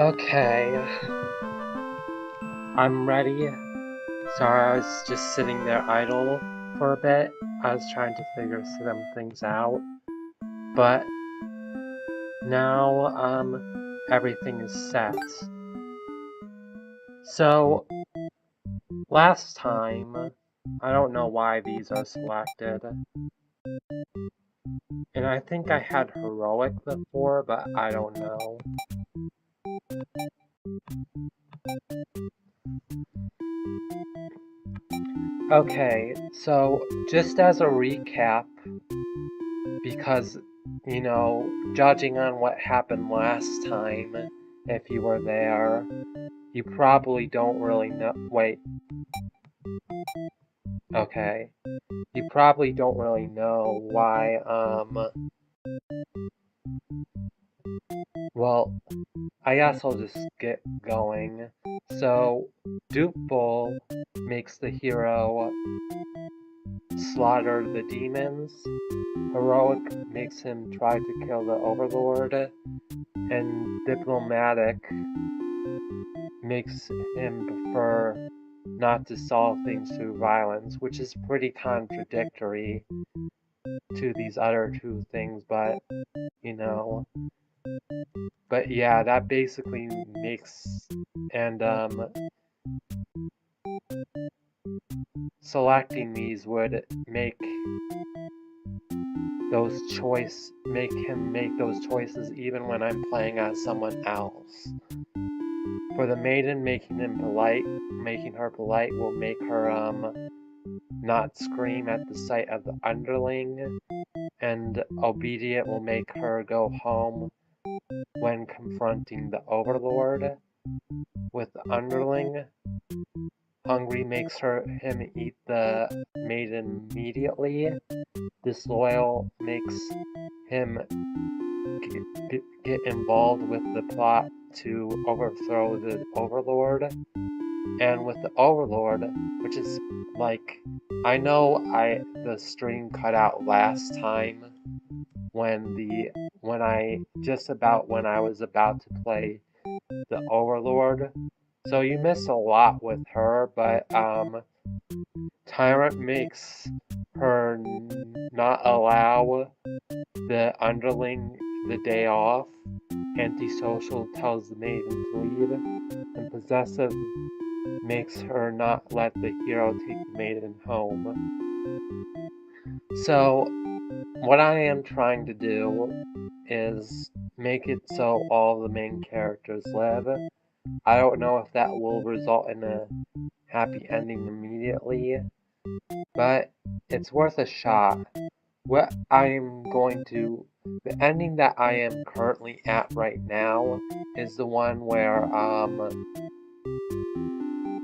Okay, I'm ready. Sorry, I was just sitting there idle for a bit. I was trying to figure some things out. But now, everything is set. So, last time, I don't know why these are selected. And I think I had heroic before, but I don't know. Okay, so just as a recap, because, judging on what happened last time, if you were there, you probably don't really know. Wait, okay. You probably don't really know why, well, I guess I'll just get going. So, Duple makes the hero slaughter the demons. Heroic makes him try to kill the Overlord. And Diplomatic makes him prefer not to solve things through violence, which is pretty contradictory to these other two things, but, you know. But yeah, that basically makes, and, selecting these would make him make those choices even when I'm playing as someone else. For the maiden, making her polite will make her, not scream at the sight of the underling, and obedient will make her go home when confronting the Overlord. With the underling, hungry makes him eat the maiden immediately. Disloyal makes him get involved with the plot to overthrow the Overlord. And with the Overlord, which is like, I know the stream cut out last time when I was about to play the Overlord. So you miss a lot with her, but Tyrant makes her not allow the underling the day off. Antisocial tells the maiden to leave, and Possessive makes her not let the hero take the maiden home. So, what I am trying to do is make it so all the main characters live. I don't know if that will result in a happy ending immediately, but it's worth a shot. The ending that I am currently at right now is the one where,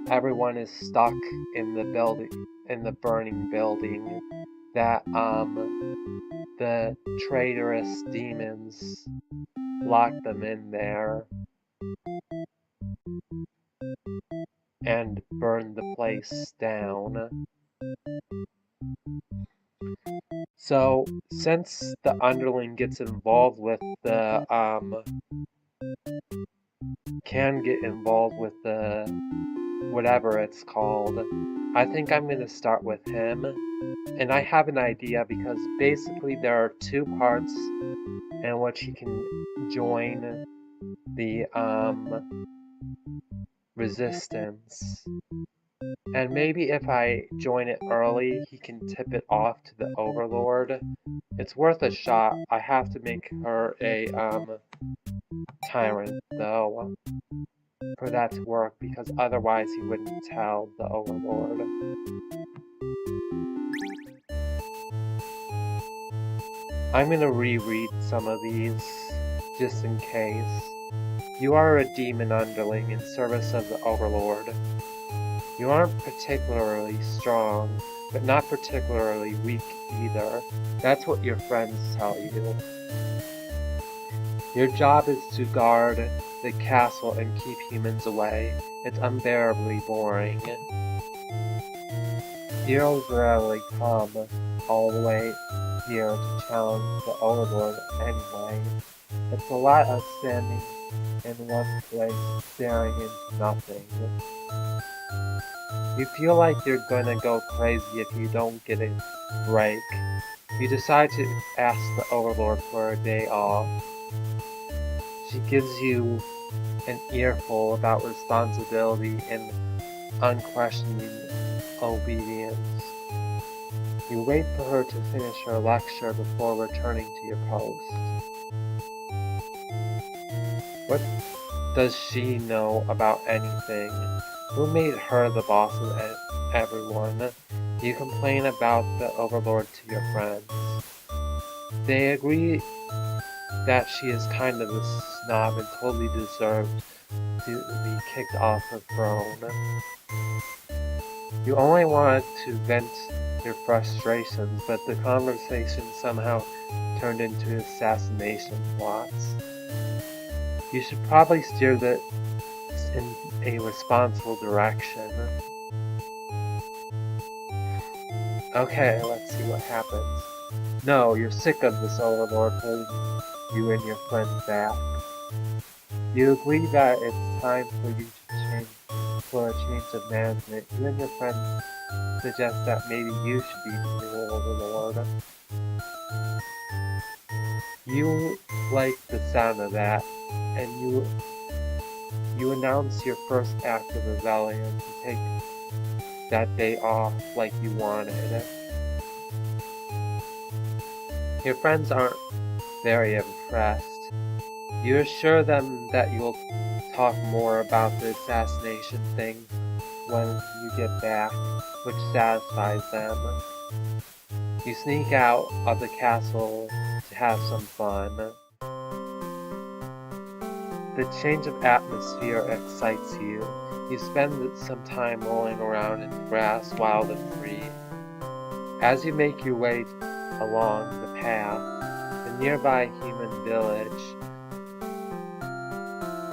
everyone is stuck in the burning building that, the traitorous demons locked them in there and burned the place down. So, since the underling gets involved with can get involved with the whatever it's called, I think I'm going to start with him. And I have an idea because basically there are two parts in which he can join the resistance. And maybe if I join it early, he can tip it off to the Overlord. It's worth a shot. I have to make her a tyrant, though, for that to work, because otherwise he wouldn't tell the Overlord. I'm gonna reread some of these, just in case. You are a demon underling in service of the Overlord. You aren't particularly strong, but not particularly weak either. That's what your friends tell you. Your job is to guard the castle and keep humans away. It's unbearably boring. Heroes rarely come all the way here to challenge the Overlord anyway. It's a lot of standing in one place, staring into nothing. You feel like you're gonna go crazy if you don't get a break. You decide to ask the Overlord for a day off. She gives you an earful about responsibility and unquestioning obedience. You wait for her to finish her lecture before returning to your post. What does she know about anything? Who made her the boss of everyone? You complain about the Overlord to your friends. They agree that she is kind of a snob and totally deserved to be kicked off her throne. You only wanted to vent your frustrations, but the conversation somehow turned into assassination plots. You should probably steer this in a responsible direction. Okay, let's see what happens. No, you're sick of this Overlord holding you and your friends back. You agree that it's time for you to change for a change of management. You and your friends suggest that maybe you should be the new Overlord. You like the sound of that, and you announce your first act of rebellion to take that day off like you wanted. Your friends aren't very impressed. You assure them that you'll talk more about the assassination thing when you get back, which satisfies them. You sneak out of the castle to have some fun. The change of atmosphere excites you. You spend some time rolling around in the grass, wild and free. As you make your way along the path, the nearby human village,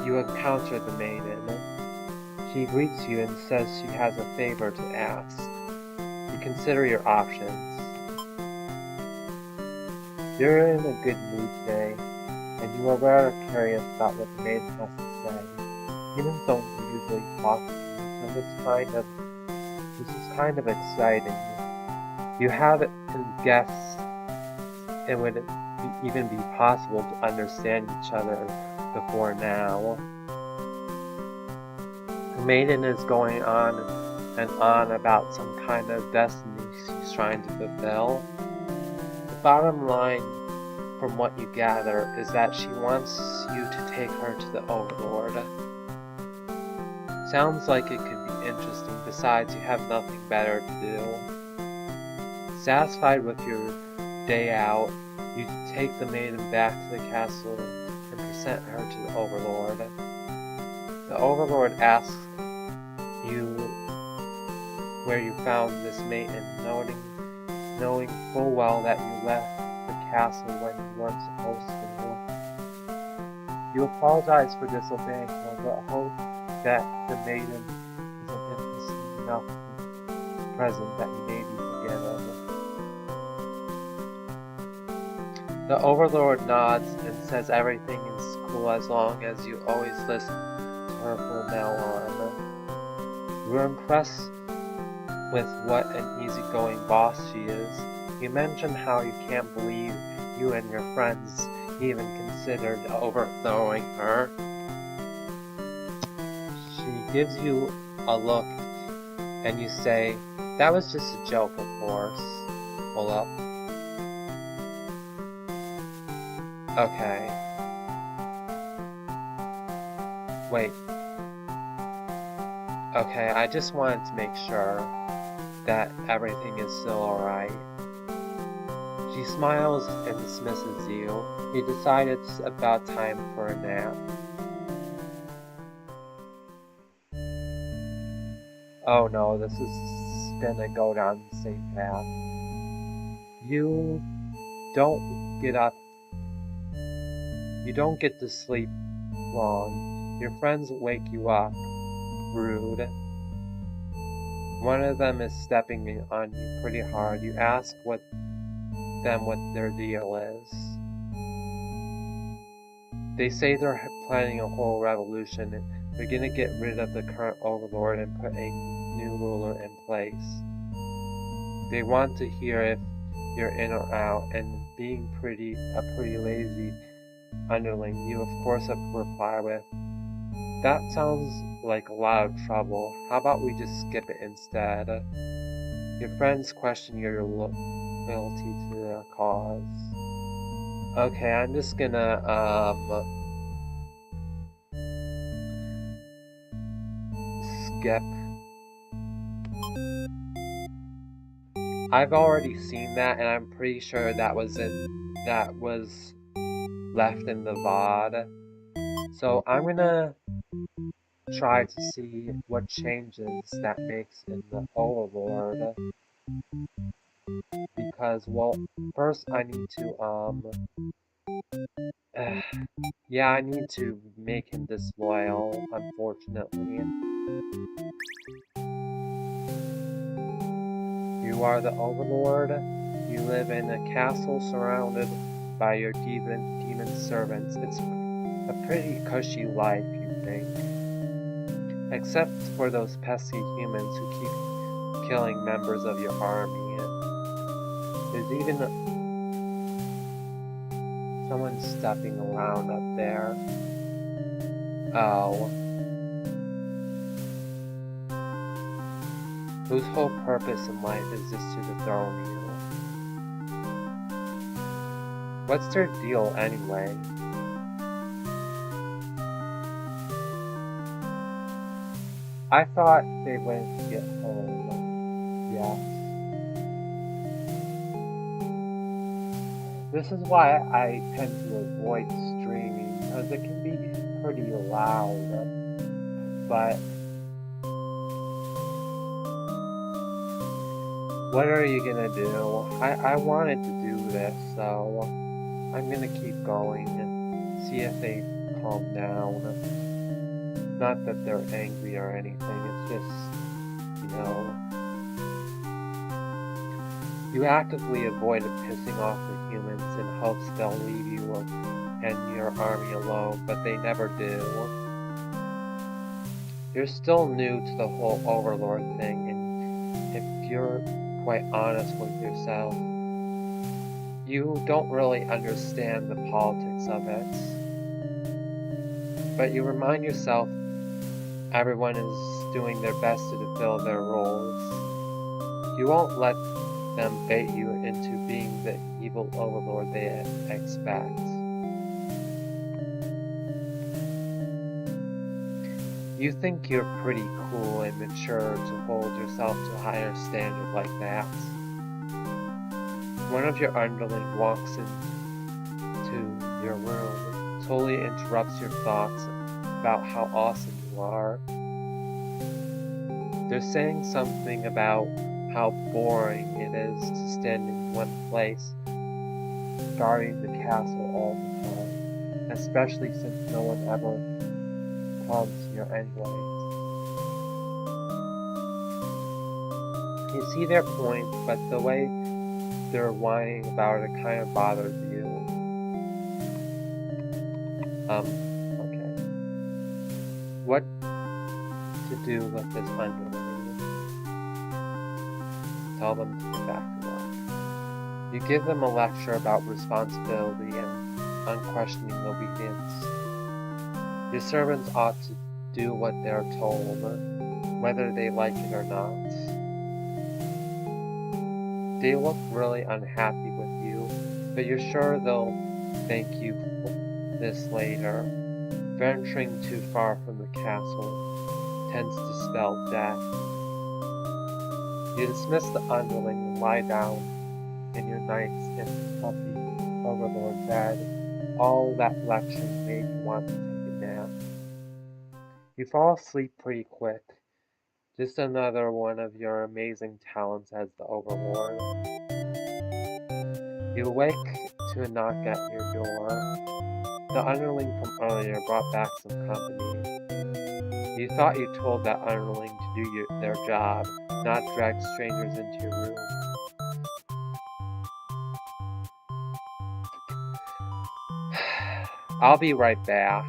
you encounter the maiden. She greets you and says she has a favor to ask. You consider your options. You're in a good mood today, and you are rather curious about what the maiden has to say. Humans don't usually talk to you, so this is kind of exciting. You haven't guessed it would even be possible to understand each other before now. The maiden is going on and on about some kind of destiny she's trying to fulfill. The bottom line, from what you gather, is that she wants you to take her to the Overlord. Sounds like it could be interesting, besides you have nothing better to do. Satisfied with your day out, you take the maiden back to the castle and present her to the Overlord. The Overlord asks you where you found this maiden, knowing full well that you left the castle when you weren't supposed to. You apologize for disobeying her, but hope that the maiden is an interesting enough present that you may be forgiven. The Overlord nods and says everything is cool as long as you always listen to her from now on. You're impressed with what an easygoing boss she is. You mention how you can't believe you and your friends even considered overthrowing her. She gives you a look and you say, "That was just a joke, of course." Hold up. Okay. Wait. Okay, I just wanted to make sure that everything is still alright. She smiles and dismisses you. You decide it's about time for a nap. Oh no, this is gonna go down the same path. You don't get up. You don't get to sleep long. Your friends wake you up. Rude. One of them is stepping on you pretty hard. You ask what them what their deal is. They say they're planning a whole revolution and they're gonna get rid of the current overlord and put a new ruler in place. They want to hear if you're in or out, and being a pretty lazy underling, you of course have to reply with, "That sounds like a lot of trouble. How about we just skip it instead?" Your friends question your loyalty to their cause. Okay, I'm just gonna skip. I've already seen that, and I'm pretty sure that was left in the VOD. So I'm gonna try to see what changes that makes in the Overlord. Because, well, first I need to, yeah, I need to make him disloyal, unfortunately. You are the Overlord. You live in a castle surrounded by your demon servants. It's a pretty cushy life, you think. Except for those pesky humans who keep killing members of your army. There's even someone stepping around up there. Oh. Whose whole purpose in life is just to dethrone you. What's their deal anyway? I thought they went to get home. Yes. This is why I tend to avoid streaming, because it can be pretty loud. But what are you gonna do? I wanted to do this, so I'm gonna keep going and see if they calm down. Not that they're angry or anything, it's just, you know, you actively avoided pissing off the humans in hopes they'll leave you and your army alone, but they never do. You're still new to the whole Overlord thing, and if you're quite honest with yourself, you don't really understand the politics of it. But you remind yourself everyone is doing their best to fulfill their roles. You won't let them bait you into being the evil overlord they expect. You think you're pretty cool and mature to hold yourself to a higher standard like that. One of your underlings walks into your room, totally interrupts your thoughts about how awesome you are. They're saying something about how boring it is to stand in one place, guarding the castle all the time, especially since no one ever comes here anyways. You see their point, but the way they're whining about it kind of bothers you. Okay. What to do with this underling? Tell them to get back to work. You give them a lecture about responsibility and unquestioning obedience. Your servants ought to do what they're told, whether they like it or not. They look really unhappy with you, but you're sure they'll thank you for this later. Venturing too far from the castle tends to spell death. You dismiss the underling and lie down in your night's puffy overlord bed. All that lecture made you want to take a nap. You fall asleep pretty quick. Just another one of your amazing talents as the Overlord. You awake to a knock at your door. The underling from earlier brought back some company. You thought you told that underling to do their job, not drag strangers into your room. I'll be right back.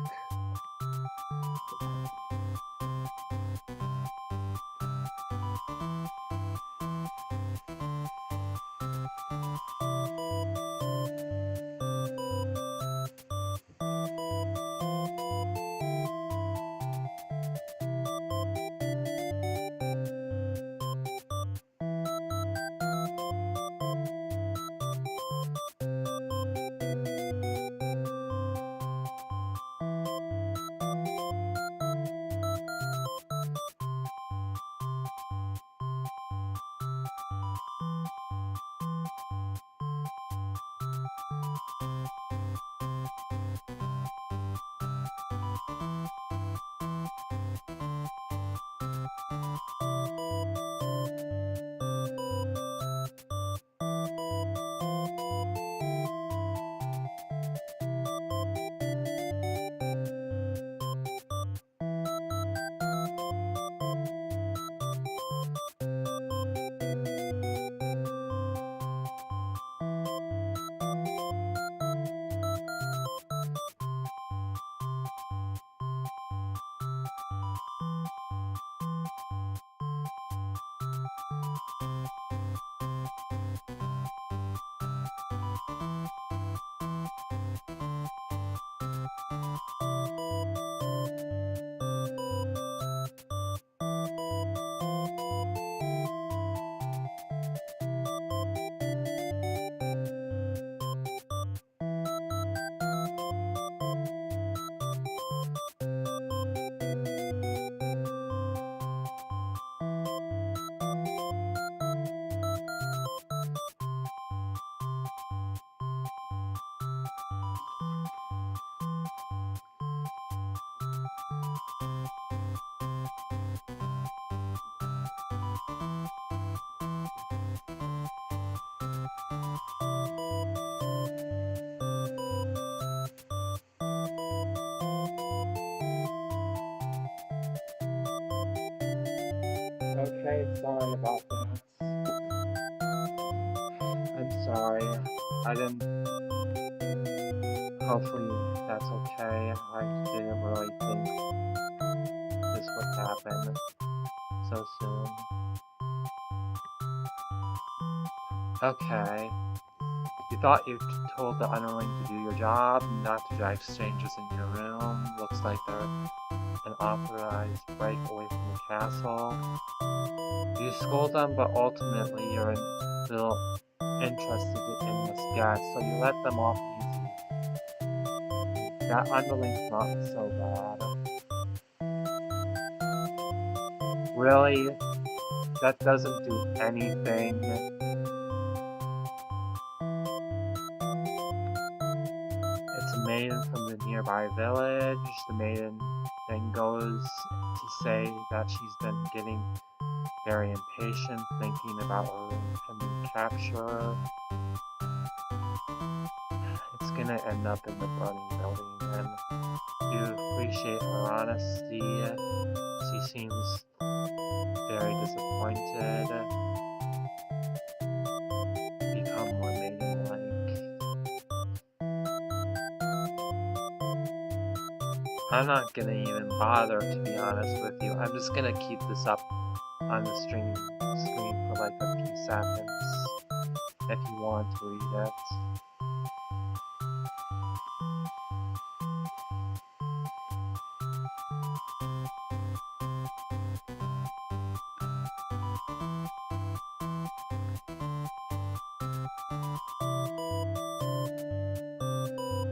Okay, sorry about that. I'm sorry. I didn't... Hopefully that's okay. I didn't really think this would happen so soon. Okay. You thought you told the underling to do your job, not to drive strangers in your room. Looks like they're an authorized break away from the castle. You scold them, but ultimately you're still interested in this guest, so you let them off easy. That underling's not so bad. Really? That doesn't do anything. It's a maiden from the nearby village. The maiden then goes to say that she's been getting very impatient, thinking about her impending capture. It's gonna end up in the burning building, and you appreciate her honesty. She seems very disappointed. Become more maiden-like. I'm not gonna even bother, to be honest with you. I'm just gonna keep this up on the screen for like a few seconds if you want to read it.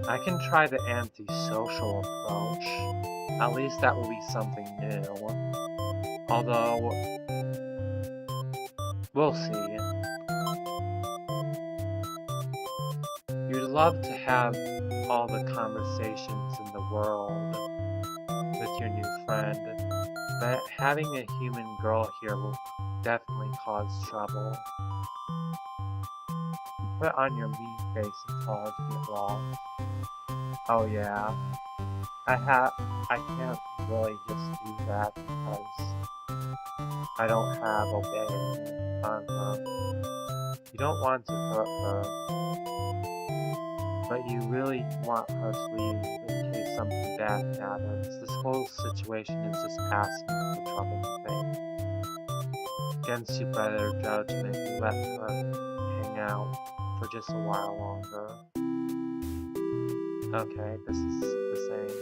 I can try the antisocial approach. At least that will be something new. Although, we'll see. You'd love to have all the conversations in the world with your new friend, but having a human girl here will definitely cause trouble. Put on your mean face and tell her to get lost. Oh yeah. I can't really just do that because I don't have obeying on her. You don't want to hurt her, but you really want her to leave in case something bad happens. This whole situation is just asking for trouble, you think. Against your better judgment, you let her hang out for just a while longer. Okay, this is the same.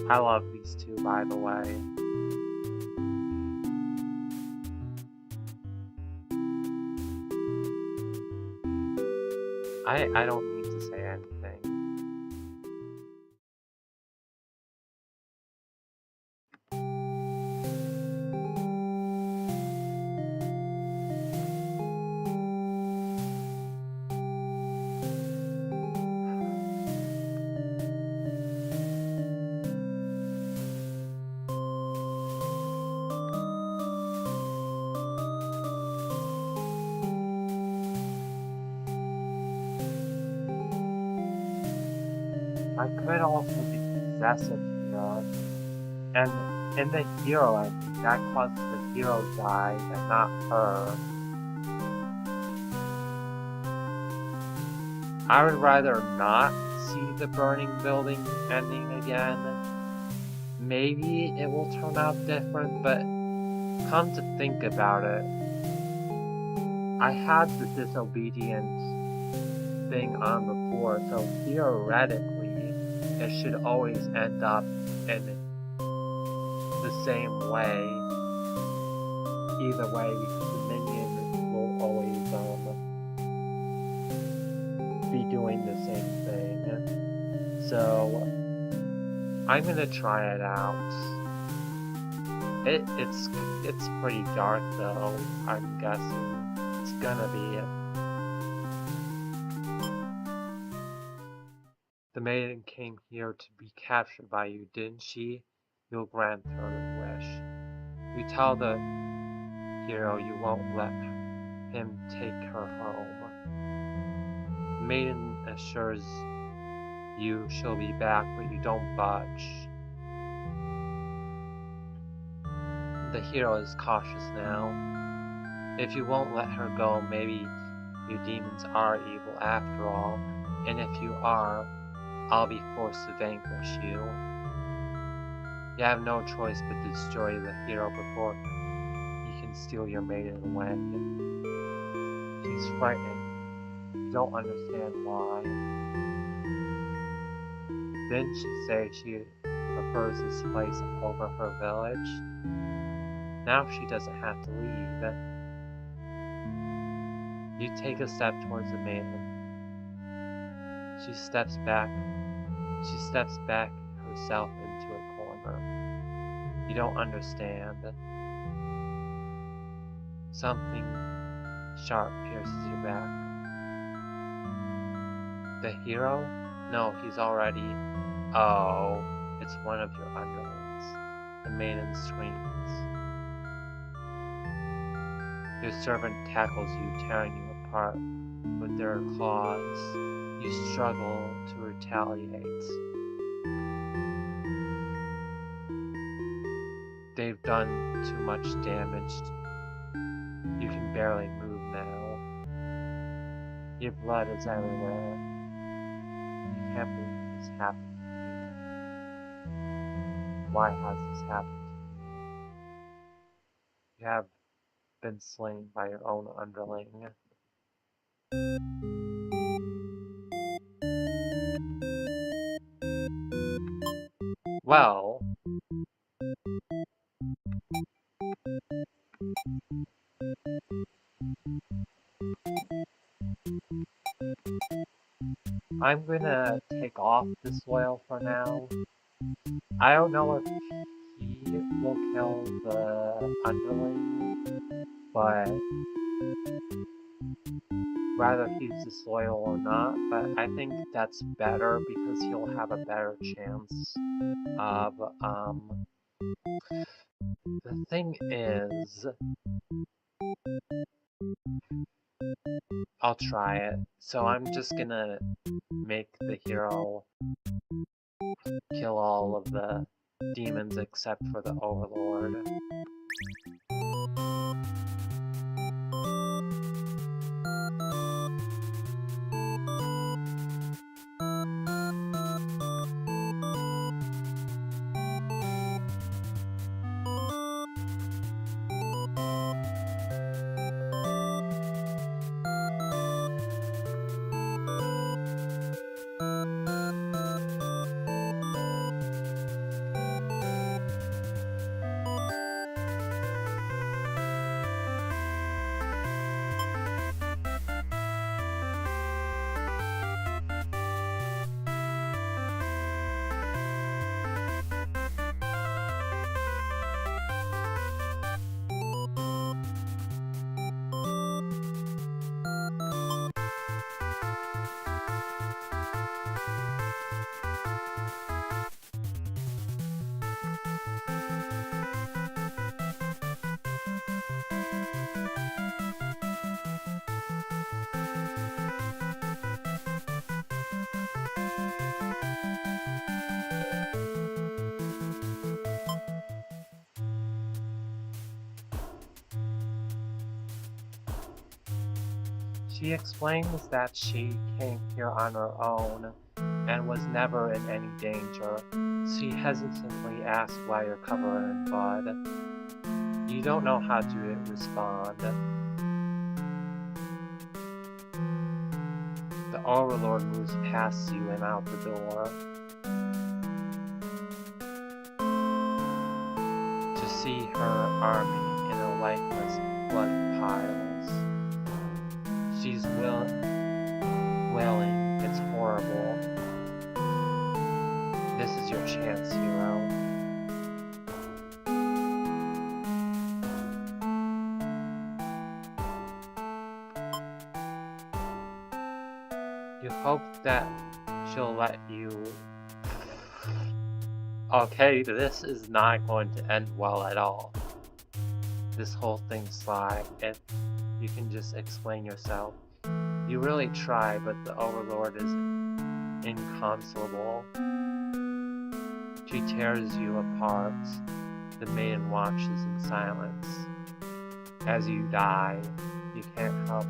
I love these two, by the way. I don't need to say anything. I could also be possessive here, and in the hero ending, that caused the hero to die and not her. I would rather not see the burning building ending again. Maybe it will turn out different, but come to think about it, I had the disobedient thing on before, so theoretically, it should always end up in the same way. Either way, because the minion will always be doing the same thing. So I'm gonna try it out. It's pretty dark though, I'm guessing. It's gonna be. The maiden came here to be captured by you, didn't she? You'll grant her wish. You tell the hero you won't let him take her home. The maiden assures you she'll be back, but you don't budge. The hero is cautious now. If you won't let her go, maybe you demons are evil after all, and if you are, I'll be forced to vanquish you. You have no choice but to destroy the hero before he can steal your maiden away. She's frightening. You don't understand why. Didn't she say she prefers this place over her village? Now she doesn't have to leave. You take a step towards the maiden. She steps back herself into a corner. You don't understand. Something sharp pierces your back. The hero? No, he's already... Oh, it's one of your underlings. The maiden screams. Your servant tackles you, tearing you apart with their claws. You struggle to retaliate. They've done too much damage. You can barely move now. Your blood is everywhere. You can't believe this happened to you. Why has this happened to you? You have been slain by your own underling. Well, I'm gonna take take off the soil for now. I don't know if he will kill the underling, but whether he's the soil or not, but I think that's better because he'll have a better chance of, the thing is, I'll try it. So I'm just gonna make the hero kill all of the demons except for the Overlord. She explains that she came here on her own and was never in any danger. She hesitantly asks why you're covered in blood. You don't know how to respond. The Overlord moves past you and out the door. To see her army in a lifeless blood piles. She's wailing. It's horrible. This is your chance, hero. You hope that she'll let you... Okay, this is not going to end well at all. This whole thing's sly. If you can just explain yourself. You really try, but the Overlord is inconsolable. She tears you apart. The maiden watches in silence. As you die, you can't help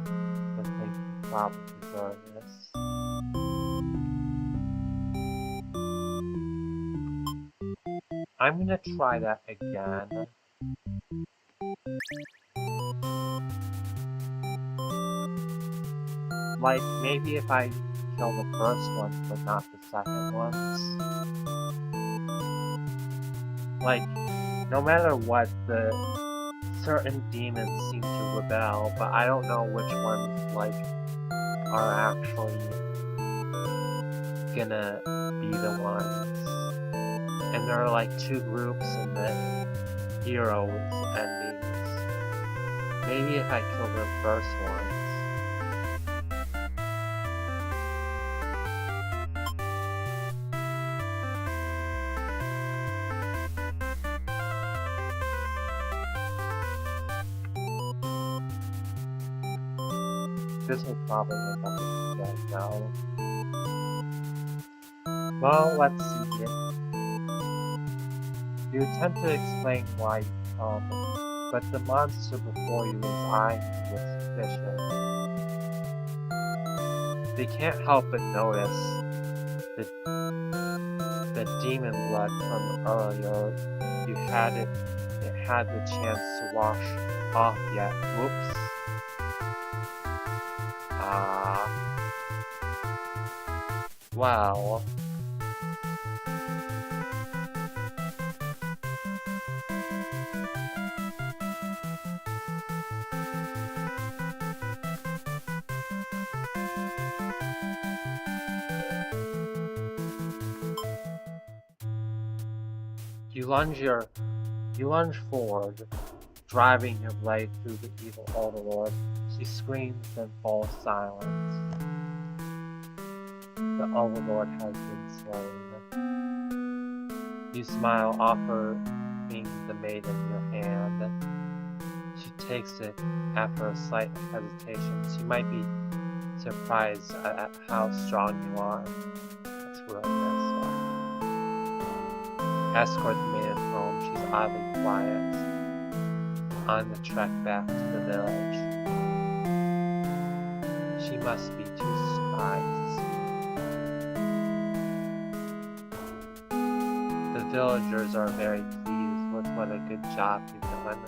but think you probably deserve this. I'm gonna try that again. Like, maybe if I kill the first ones, but not the second ones. Like, no matter what, the certain demons seem to rebel, but I don't know which ones, like, are actually gonna be the ones. And there are, like, two groups in the heroes endings. Maybe if I kill the first ones. This will probably end up with you guys now. Well, let's see here. You attempt to explain why you come, but the monster before you is eyeing you with suspicion. They can't help but notice the demon blood from earlier. It had the chance to wash off yet. Whoops. Wow. You lunge forward, driving your blade through the evil overlord. She screams and falls silent. The overlord has been slain. You smile, offering the maiden your hand. She takes it after a slight hesitation. She might be surprised at how strong you are. That's really nice. Escort the maiden home. She's oddly quiet on the trek back to the village. She must be too surprised. The villagers are very pleased with what a good job you've done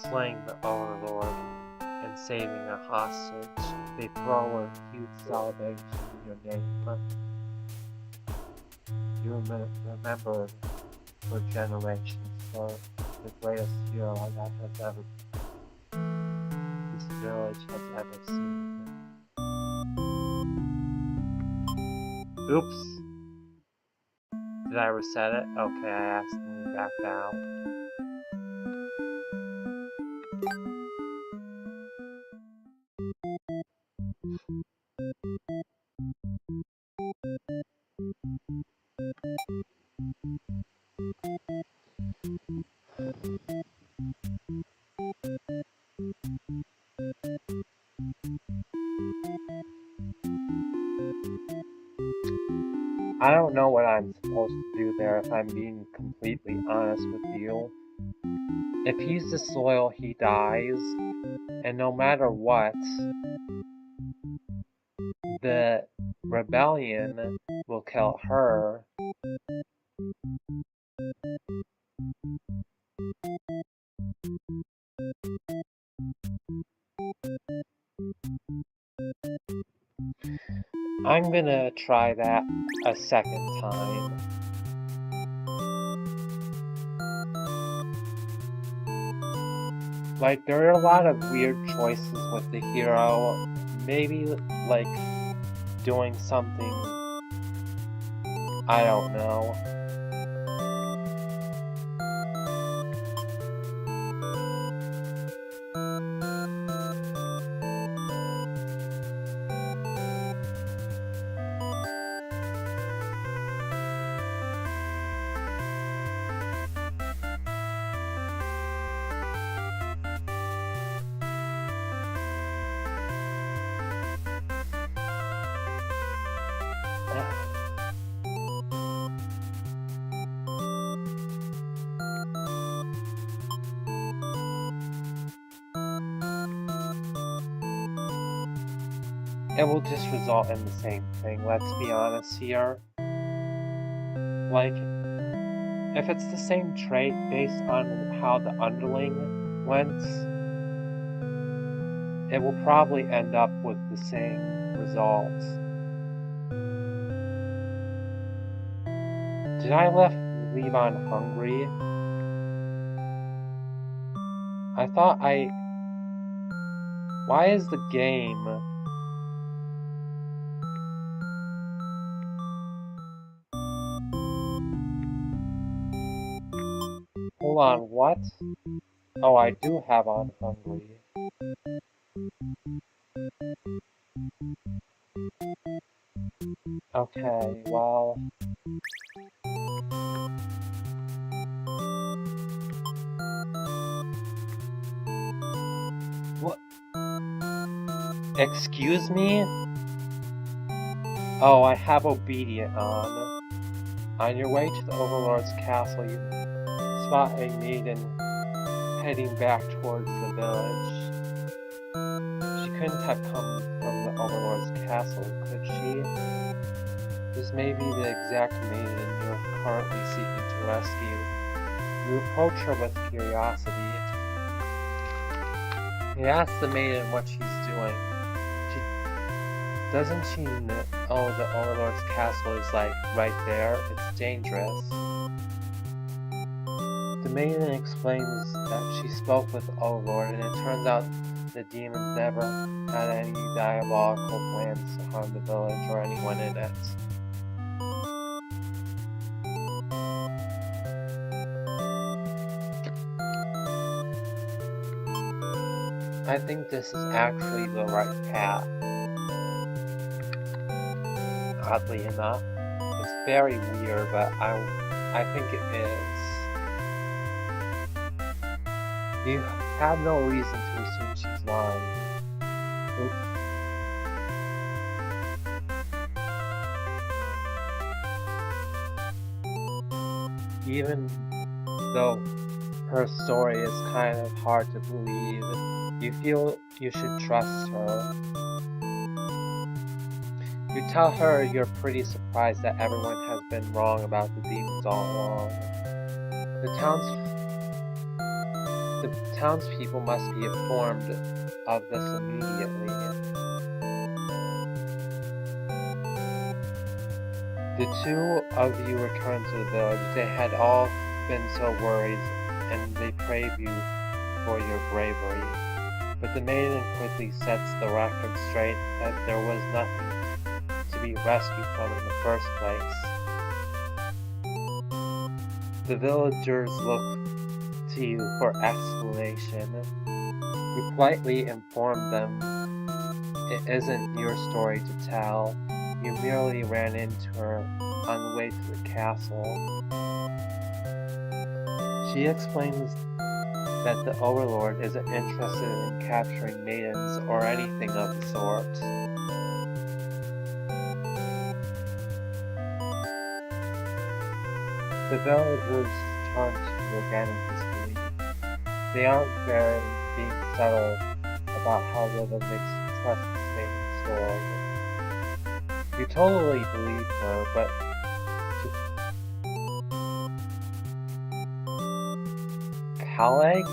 slaying the overlord and saving a hostage. They throw a huge celebration in your name. You're remembered for generations for the greatest hero that this village has ever seen. Oops. Did I reset it? Okay, I accidentally backed out. I don't know what I'm supposed to do there if I'm being completely honest with you. If he's disloyal, he dies, and no matter what, the rebellion will kill her. I'm gonna try that a second time. Like, there are a lot of weird choices with the hero. Maybe, like, doing something, I don't know. It will just result in the same thing, let's be honest here. Like, if it's the same trait based on how the underling went, it will probably end up with the same results. Did I leave on hungry? I thought why is the game... Hold on, what? Oh, I do have on hungry. Okay, well... What? Excuse me? Oh, I have obedient on. On your way to the Overlord's castle, you spot a maiden heading back towards the village. She couldn't have come from the Overlord's castle, could she? This may be the exact maiden you're currently seeking to rescue. You approach her with curiosity. You ask the maiden what she's doing. Doesn't she know the Overlord's castle is like right there? It's dangerous. The maiden explains that she spoke with the Overlord, and it turns out the demons never had any diabolical plans to harm the village or anyone in it. I think this is actually the right path. Oddly enough. It's very weird, but I think it is. You have no reason to assume she's lying. Even though her story is kind of hard to believe, you feel you should trust her. You tell her you're pretty surprised that everyone has been wrong about the demons all along. The townspeople must be informed of this immediately. The two of you return to the village. They had all been so worried, and they praise you for your bravery. But the maiden quickly sets the record straight that there was nothing to be rescued from in the first place. The villagers look to you for explanation. You politely inform them it isn't your story to tell. You merely ran into her on the way to the castle. She explains that the Overlord isn't interested in capturing maidens or anything of the sort. The villagers turn to you again in disbelief. They aren't very being subtle about how little makes you trust this maiden's story. You totally believe her, but colleagues,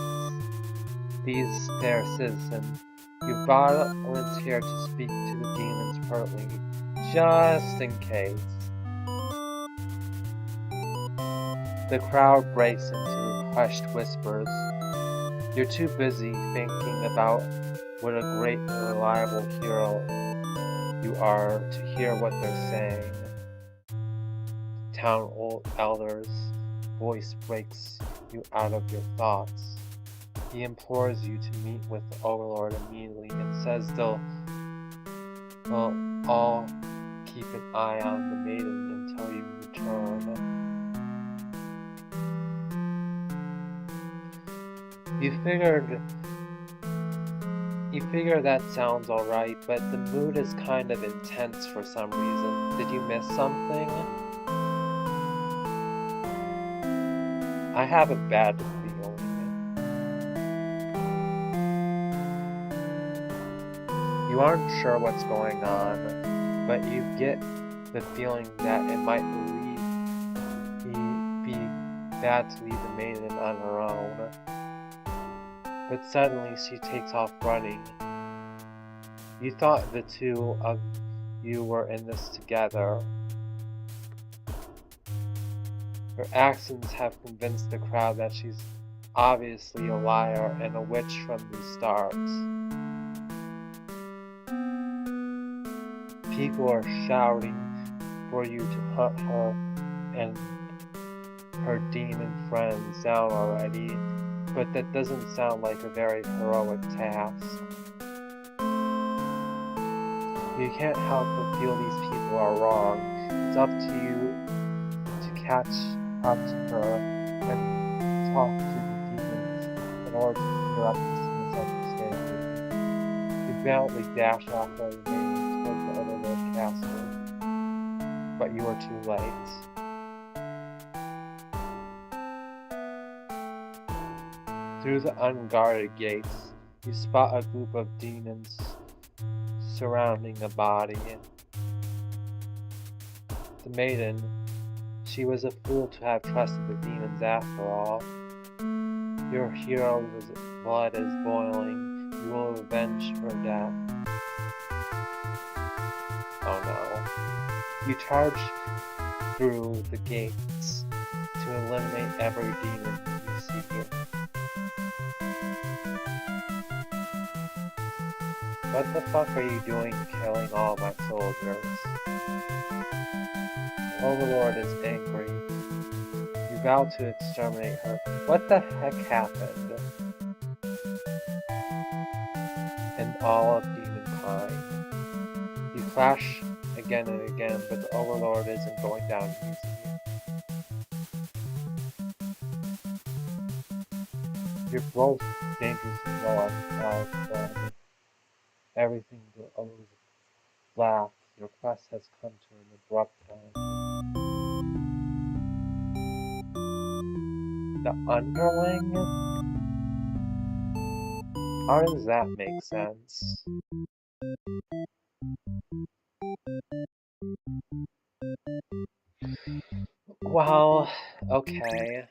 these fair citizens, you volunteer to speak to the demons pertly, just in case. The crowd breaks into hushed whispers. You're too busy thinking about what a great and reliable hero you are to hear what they're saying. The town elder's voice breaks you out of your thoughts. He implores you to meet with the Overlord immediately and says they'll all keep an eye on the maiden until you return. You figure that sounds alright, but the mood is kind of intense for some reason. Did you miss something? I have a bad feeling. You aren't sure what's going on, but you get the feeling that it might be bad to leave the maiden on her own. But suddenly she takes off running. You thought the two of you were in this together. Her actions have convinced the crowd that she's obviously a liar and a witch from the start. People are shouting for you to hunt her and her demon friends down already. But that doesn't sound like a very heroic task. You can't help but feel these people are wrong. It's up to you to catch up to her and talk to the demons in order to clear up this misunderstanding. You valiantly dash off the maiden towards the Overlord castle, but you are too late. Through the unguarded gates, you spot a group of demons surrounding a body. The maiden, she was a fool to have trusted the demons after all. Your hero's blood is boiling. You will avenge her death. Oh no. You charge through the gates to eliminate every demon you see. What the fuck are you doing killing all my soldiers? The Overlord is angry. You vow to exterminate her. What the heck happened? all of demonkind. You clash again and again, but the Overlord isn't going down easy. You're both dangerously low on health, and everything goes black. Your quest has come to an abrupt end. The underling? How does that make sense? Well, okay.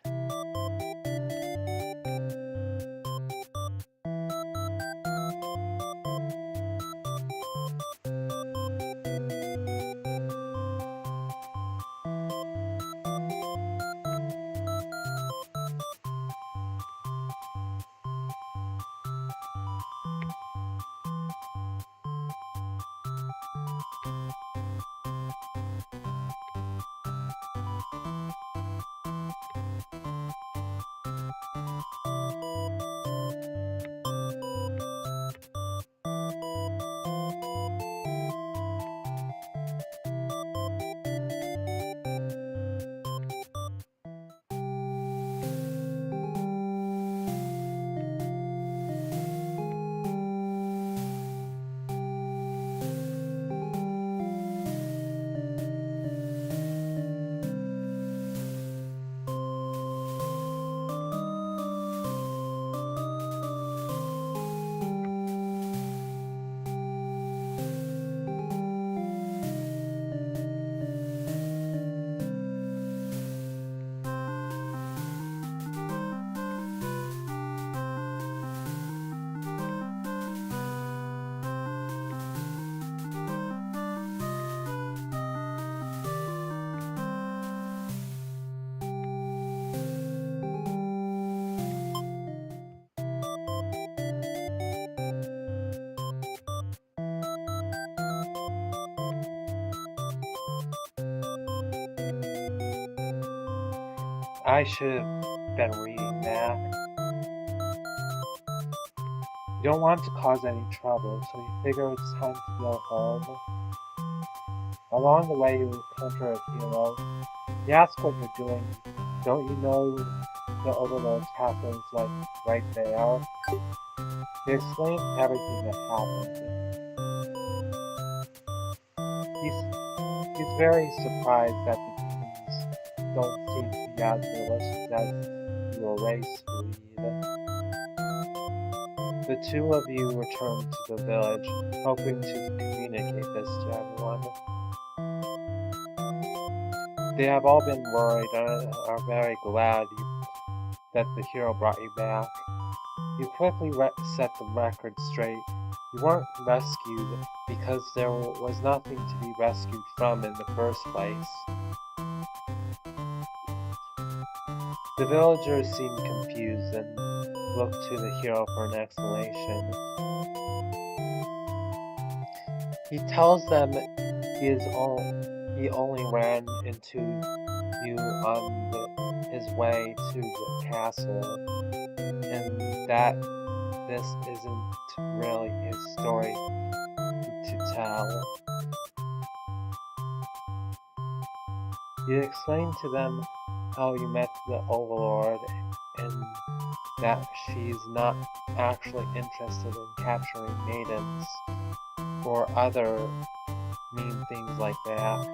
I should have been reading that. You don't want to cause any trouble, so you figure it's time to go home. Along the way, you encounter a hero. You ask what you're doing. Don't you know the Overlord's castle is like right there? They explain everything that happened. He's very surprised that the demons don't seem to be as delicious as you race believe. The two of you return to the village, hoping to communicate this to everyone. They have all been worried and are very glad that the hero brought you back. You quickly set the record straight. You weren't rescued because there was nothing to be rescued from in the first place. The villagers seem confused and look to the hero for an explanation. He tells them he only ran into you on his way to the castle, and that this isn't really his story to tell. You explain to them how you met the Overlord and that she's not actually interested in capturing maidens or other mean things like that.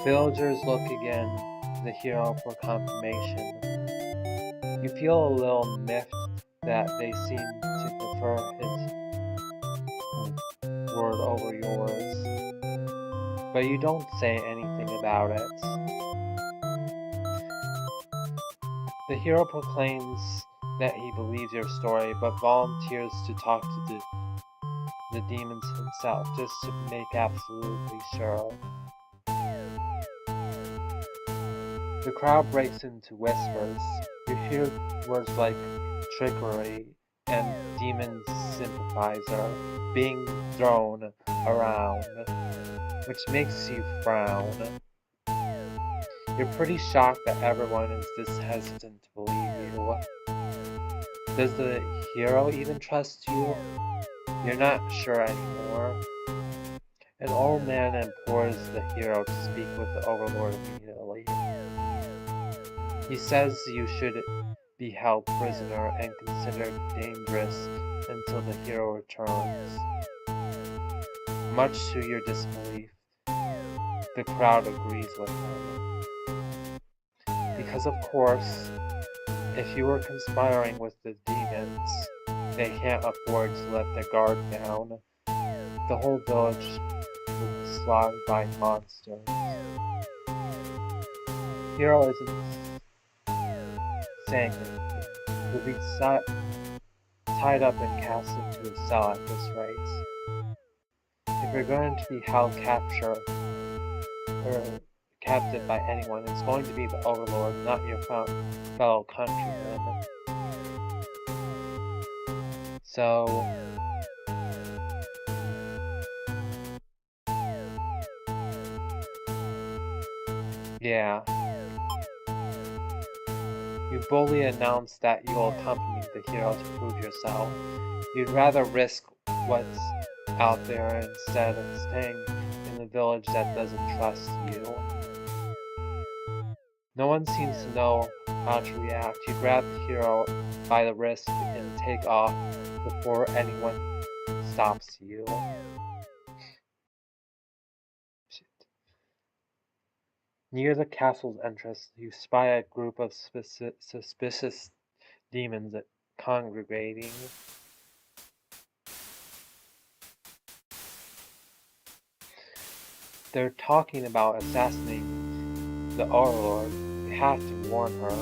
Villagers look again to the hero for confirmation. You feel a little miffed that they seem to prefer his word over yours, but you don't say anything about it. The hero proclaims that he believes your story, but volunteers to talk to the demons himself, just to make absolutely sure. The crowd breaks into whispers. You hear words like trickery and demon sympathizer being thrown around, which makes you frown. You're pretty shocked that everyone is this hesitant to believe you. Does the hero even trust you? You're not sure anymore. An old man implores the hero to speak with the Overlord immediately. He says you should be held prisoner and considered dangerous until the hero returns. Much to your disbelief, the crowd agrees with him. Because of course, if you were conspiring with the demons, they can't afford to let their guard down. The whole village will be slaughtered by monsters. Hero isn't saying anything. He'll be tied up and cast into a cell at this rate. If you're going to be held captive by anyone, it's going to be the Overlord, not your fellow countrymen. So, yeah. You boldly announce that you'll accompany the hero to prove yourself. You'd rather risk what's out there instead of staying in the village that doesn't trust you. No one seems to know how to react. You grab the hero by the wrist and take off before anyone stops you. Shit. Near the castle's entrance, you spy a group of suspicious demons congregating. They're talking about assassinating the Overlord. You have to warn her.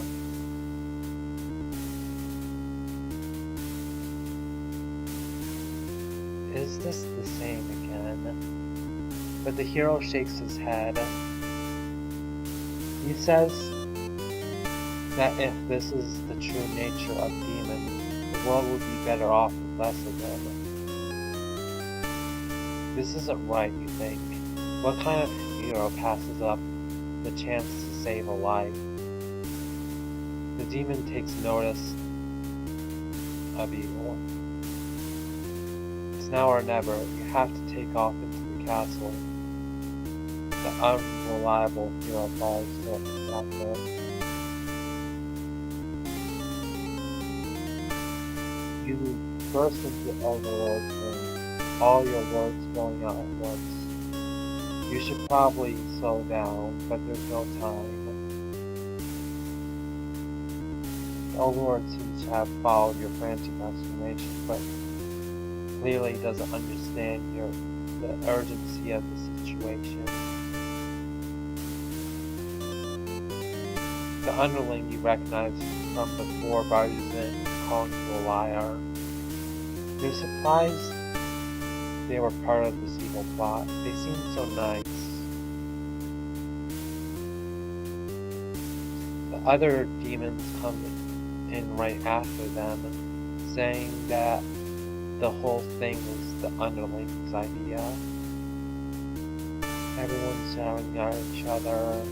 Is this the same again? But the hero shakes his head. He says that if this is the true nature of demons, the world would be better off with less of them. This isn't right, you think. What kind of hero passes up the chance to save a life? The demon takes notice of you. It's now or never. You have to take off into the castle. The unreliable hero falls to after. You burst into the Overlord's room, all your words going out at once. You should probably slow down, but there's no time. The Overlord seems to have followed your frantic explanation, but clearly doesn't understand the urgency of the situation. The underling you recognize from before barges in, calling you a liar. You're surprised they were part of this evil plot. They seemed so nice. The other demons come in right after them, saying that the whole thing was the underling's idea. Everyone's shouting at each other.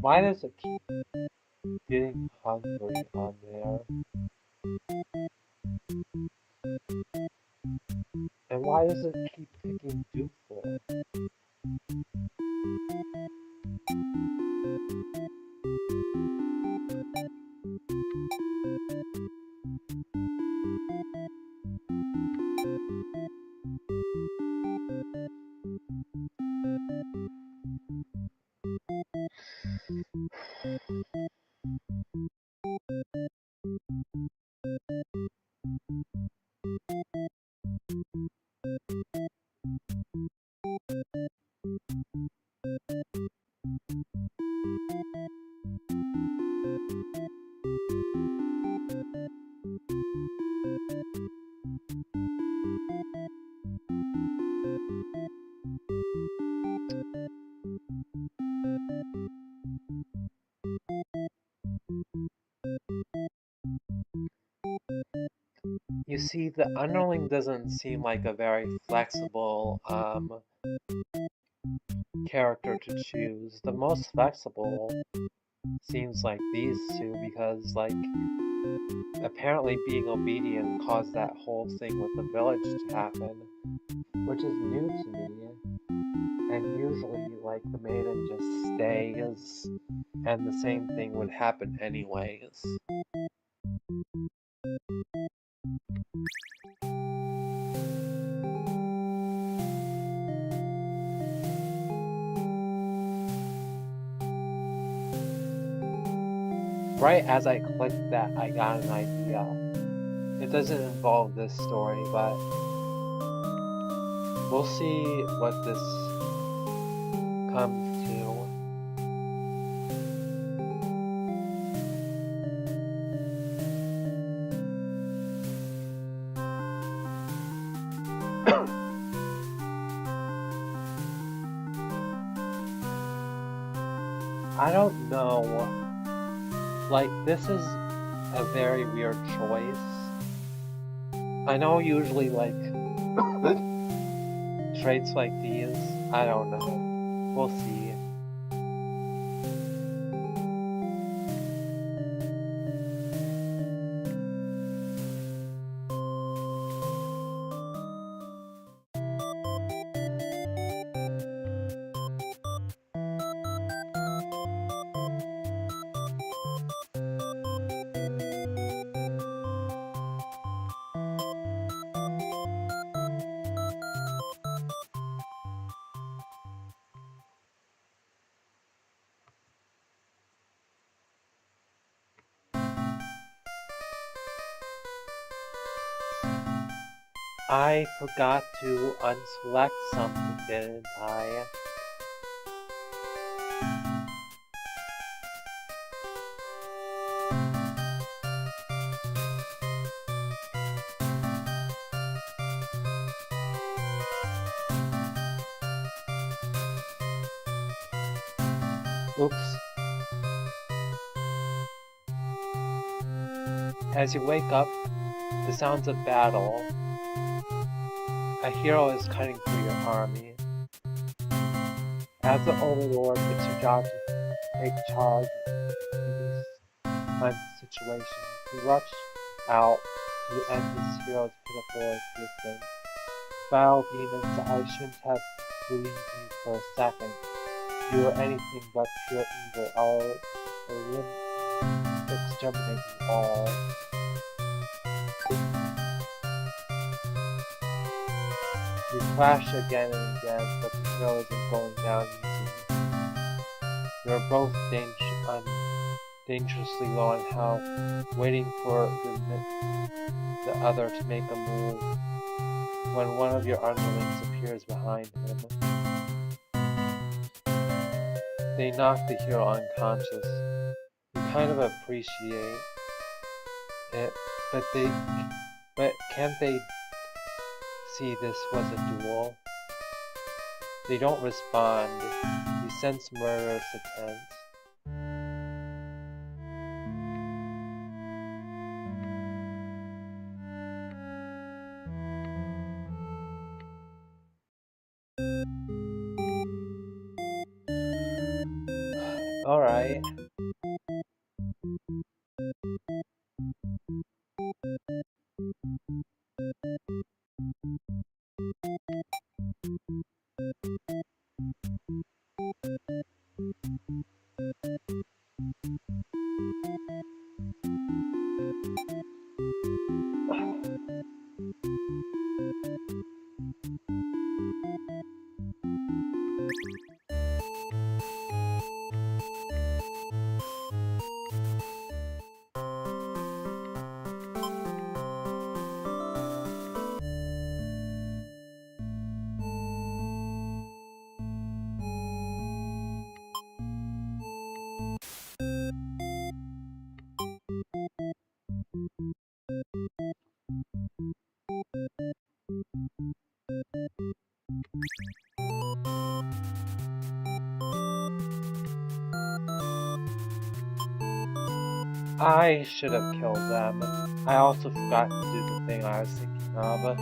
Why does it keep getting hungry on there? And why does it keep picking Dooful? You see, the underling doesn't seem like a very flexible character to choose. The most flexible seems like these two because, like, apparently being obedient caused that whole thing with the village to happen, which is new to me. And usually, like, the maiden just stays, and the same thing would happen anyways. Right as I clicked that, I got an idea. It doesn't involve this story, but we'll see what this comes to. I don't know. Like, this is a very weird choice. I know usually, like, traits like these, I don't know. We'll see. I forgot to unselect something, didn't I? Oops. As you wake up, the sounds of battle. A hero is cutting through your army. As the overlord, it's your job to take charge in these kinds of situations. You rush out to end this hero's pitiful existence. Foul demons, I shouldn't have believed you for a second. You were anything but pure evil. I'll exterminate you all. You crash again and again, but the hero isn't going down easy. You're both dangerously low on health, waiting for the other to make a move, when one of your underlings appears behind him. They knock the hero unconscious. You kind of appreciate it, but can't they see this was a duel? They don't respond. You sense murderous intent. Alright. right? I should have killed them. I also forgot to do the thing I was thinking of.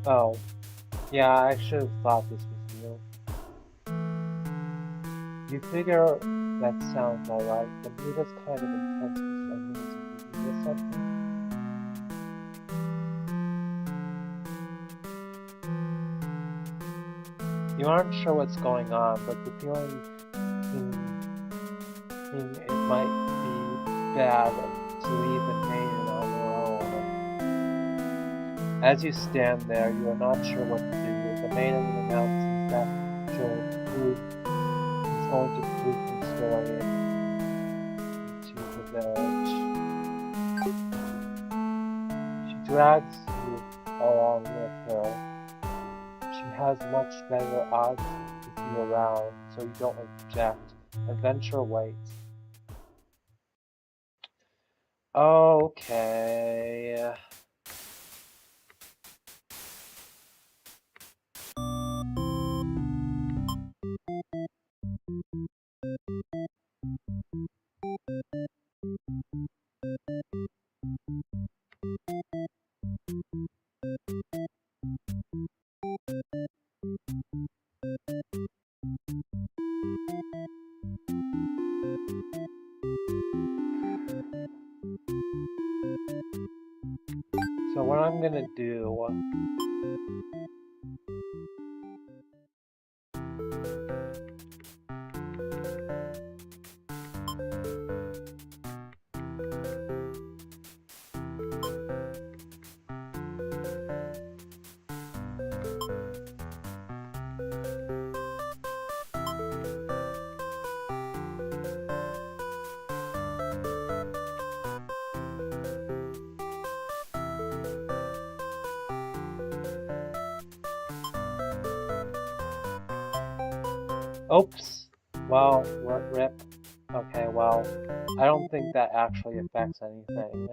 Oh, yeah, I should have thought this was you. You figure that sounds alright. The mood is kind of intense for some reason. Did you miss something? You aren't sure what's going on, but the feeling it might be bad to leave the maiden on her own. As you stand there, you are not sure what to do. The maiden announces that she's going to prove the story to the village. She drags you along with her. She has much better odds with you around, so you don't object. Adventure waits. Okay. So what I'm gonna do oops. Well, rip. Okay, well, I don't think that actually affects anything.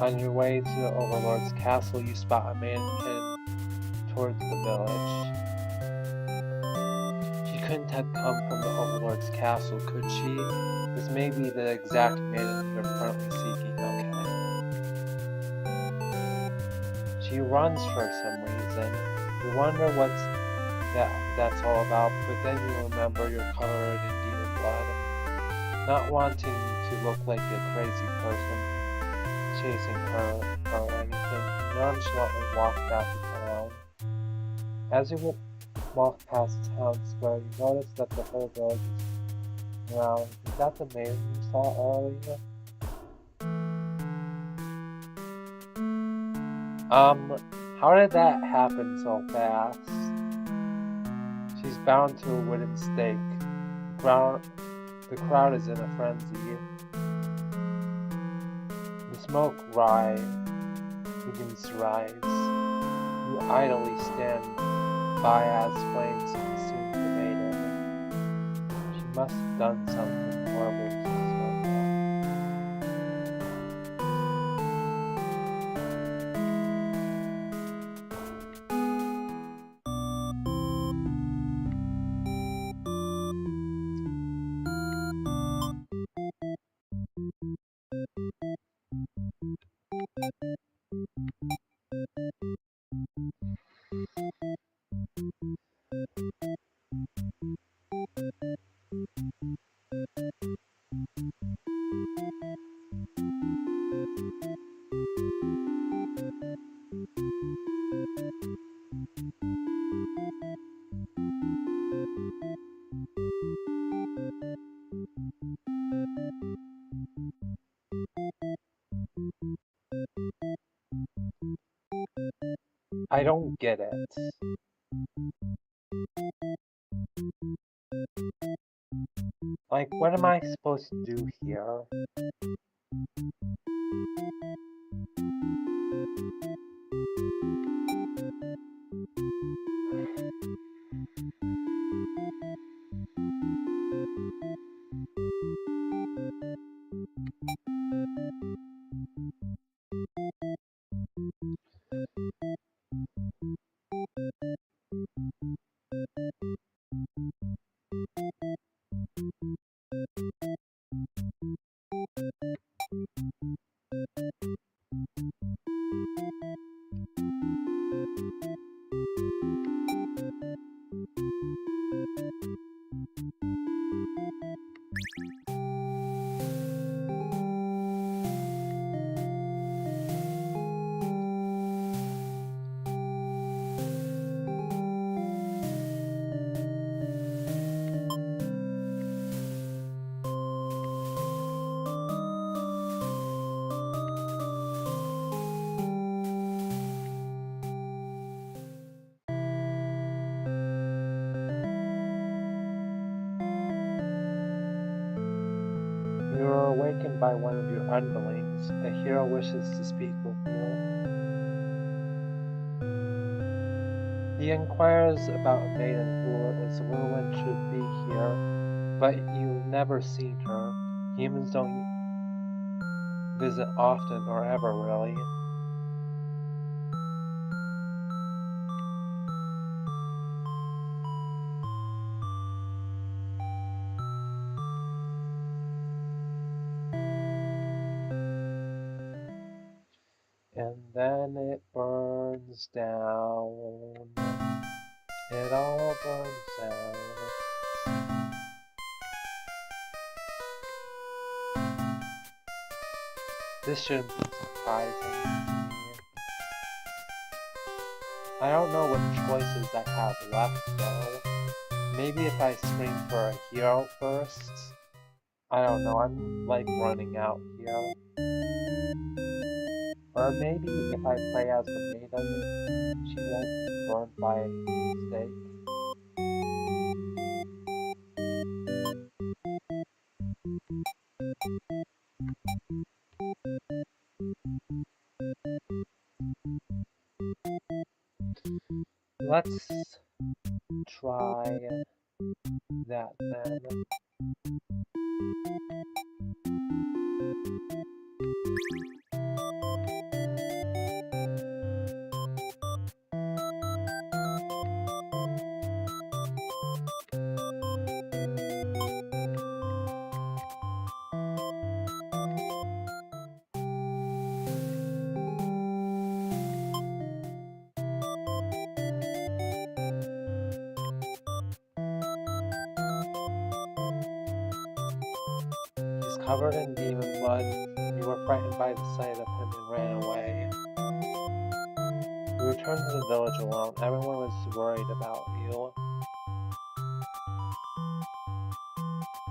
On your way to the Overlord's castle, you spot a mannequin towards the village. She couldn't have come from the Overlord's castle, could she? This may be the exact maiden you're currently seeking. Okay. She runs for some reason. You wonder what's that's all about, but then you remember you're covered in demon blood. Not wanting to look like a crazy person chasing her or anything, you nonchalantly walk back to town. As you walk past town square, you notice that the whole village is around. Is that the maiden you saw earlier? How did that happen so fast? She's bound to a wooden stake. The crowd is in a frenzy. The smoke begins to rise. You idly stand by as flames consume the maiden. She must have done something horrible to deserve I don't get it. Like, what am I supposed to do here? You are awakened by one of your underlings. A hero wishes to speak with you. He inquires about a maiden who is rumored to be here, but you've never seen her. Humans don't visit often or ever, really. And then it burns down. It all burns down. This shouldn't be surprising to me. I don't know what choices I have left though. Maybe if I scream for a hero first? I don't know, I'm like running out here. Or maybe if I play as the maiden, she won't be burned by mistake. Let's try that then. He's covered in demon blood. You were frightened by the sight of him and ran away. You returned to the village alone. Everyone was worried about you.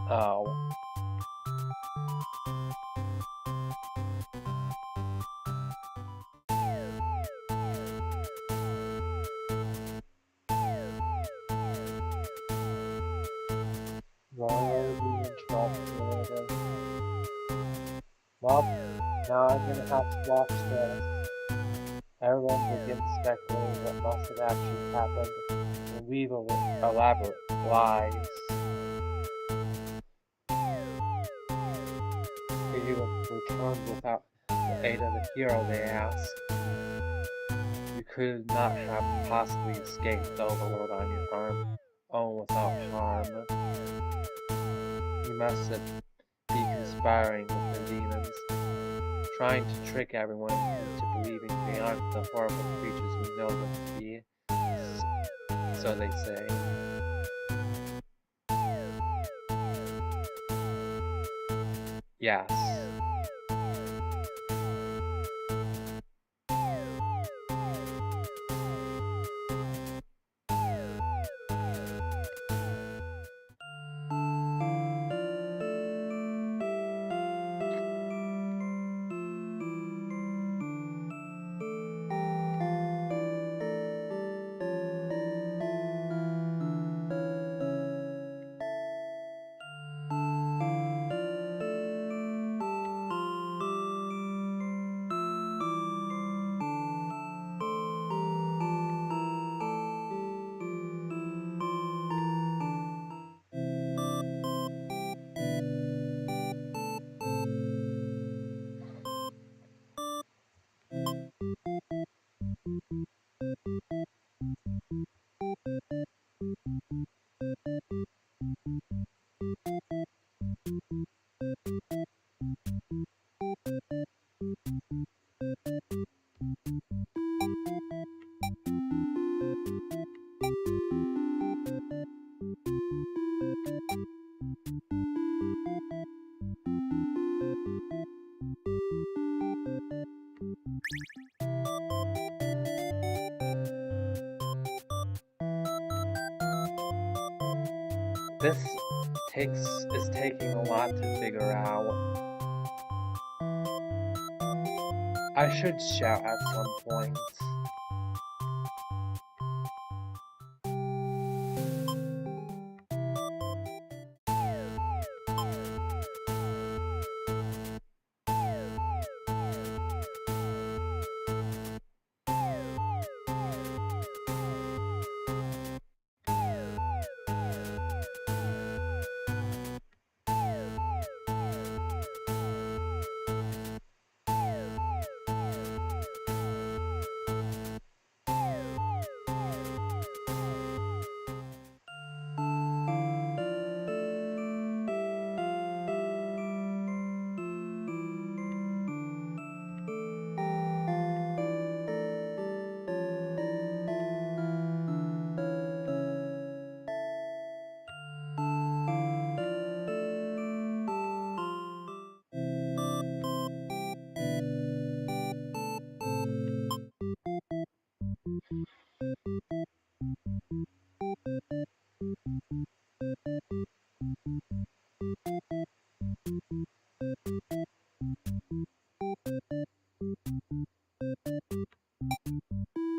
Oh. Rarely interrupted. Well, now I'm gonna have to watch this. Everyone begins speculating what must have actually happened and weave elaborate lies. For you to return without the aid of the hero, they ask. You could not have possibly escaped the Overlord on your own without harm. You must be conspiring with the demons, trying to trick everyone into believing they aren't the horrible creatures we know them to be. So they say. Yes. This is taking a lot to figure out. I should shout at some point.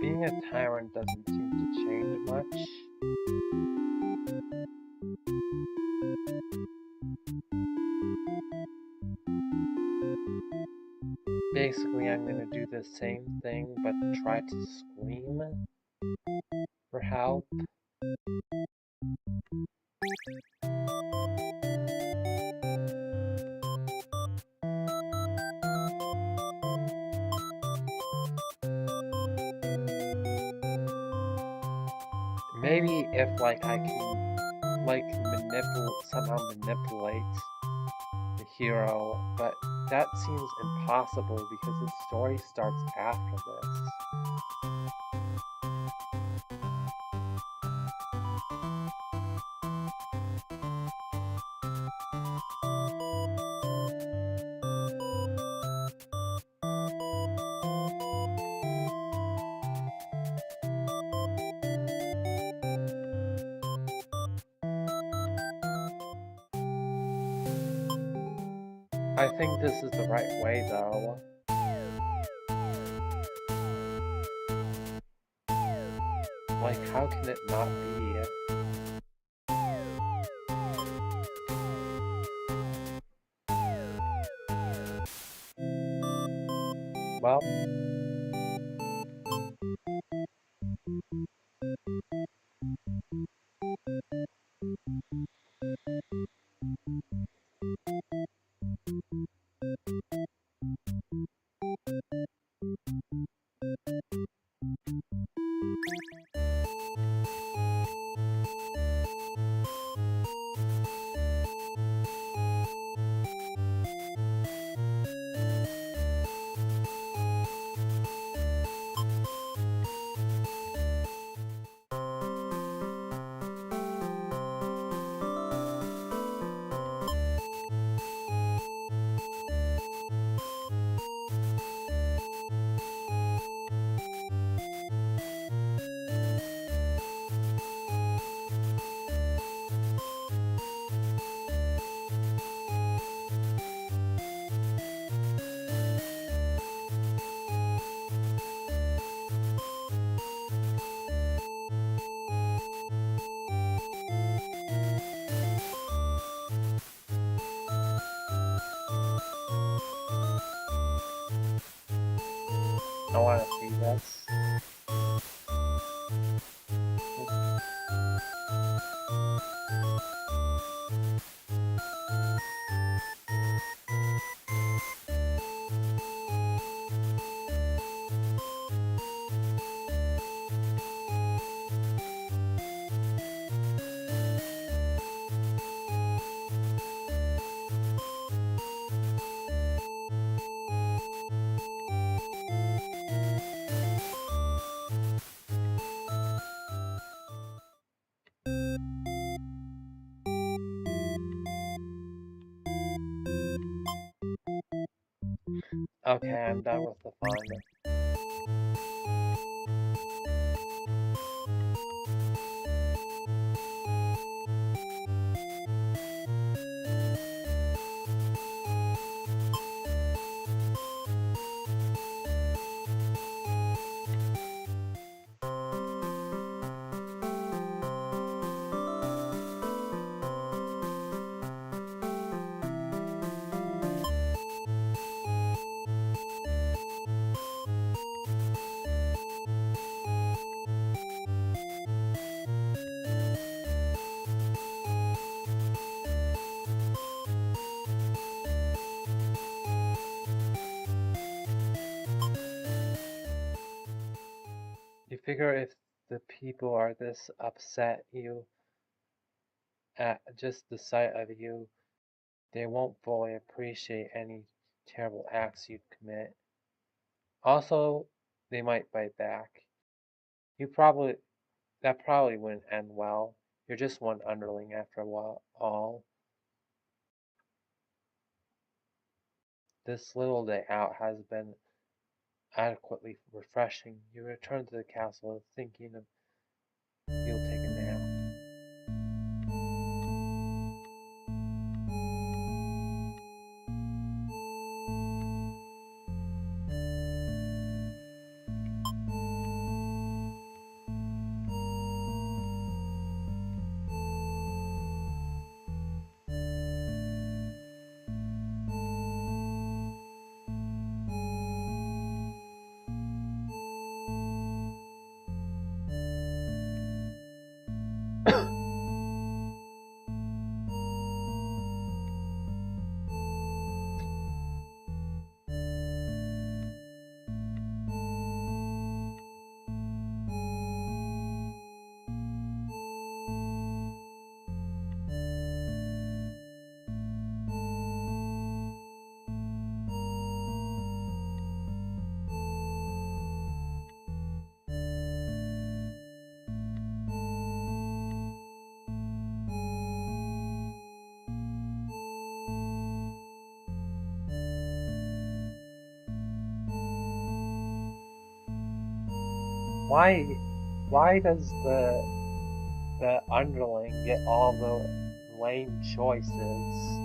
Being a tyrant doesn't seem to change much. Basically, I'm gonna do the same thing, but try to scream for help. Maybe if like I can like somehow manipulate the hero, but that seems impossible because the story starts after this. I think this is the right way, though. Like, how can it not be? Well, I want to see this. Okay, I'm done with the font. You figure if the people are this upset you at just the sight of you, they won't fully appreciate any terrible acts you'd commit. Also, they might bite back. That probably wouldn't end well. You're just one underling after a while. All this little day out has been adequately refreshing. You return to the castle thinking of you'll take a nap. Why does the underling get all the lame choices?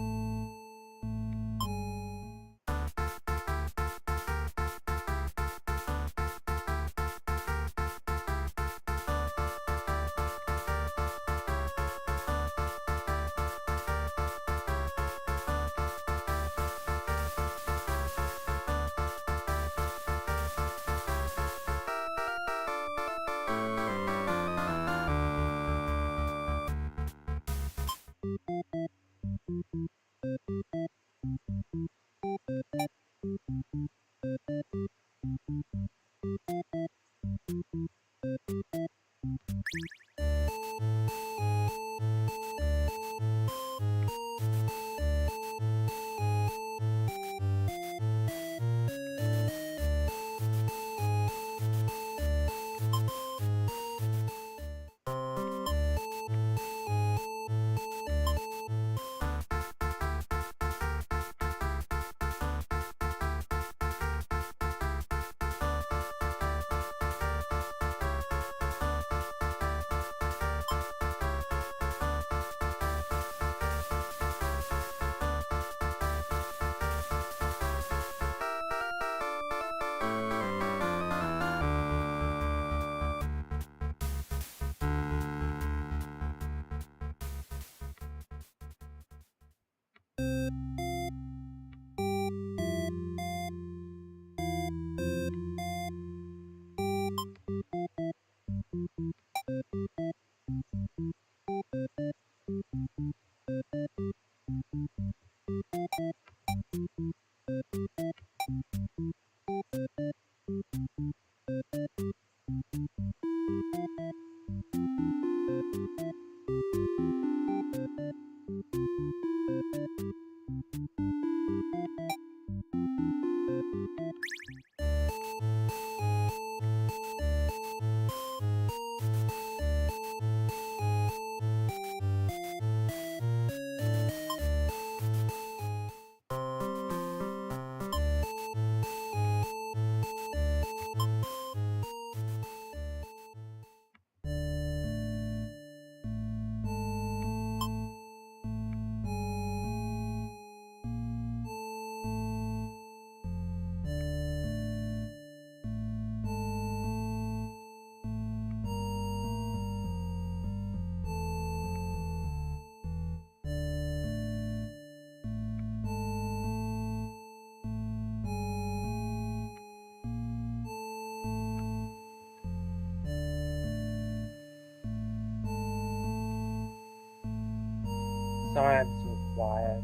Sorry I'm so quiet.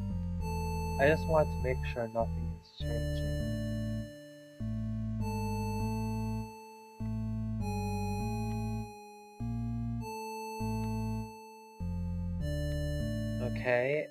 I just want to make sure nothing is changing. Okay,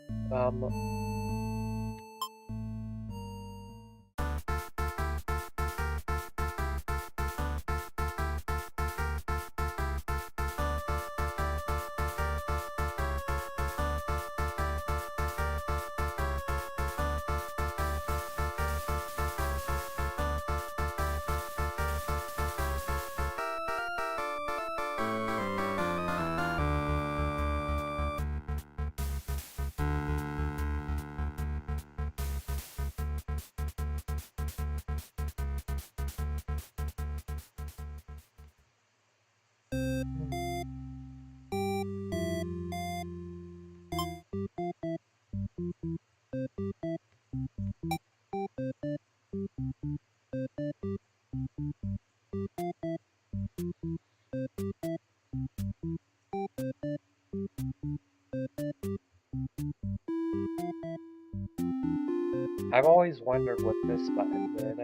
I've always wondered what this button did.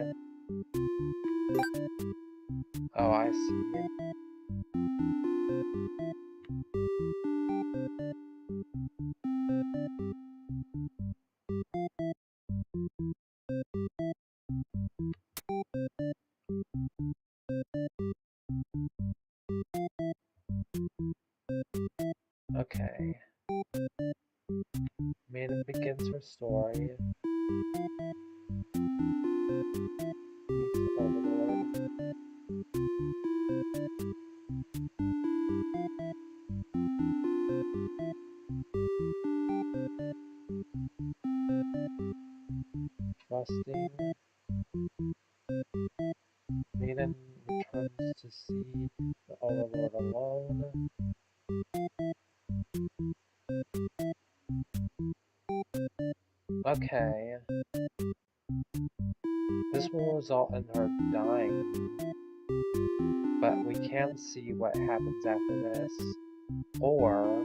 Oh, I see. Okay. Maiden begins her story. Meets the Overlord. Trusting. Maiden returns to see the Overlord alone. Okay. This will result in her dying, but we can see what happens after this. Or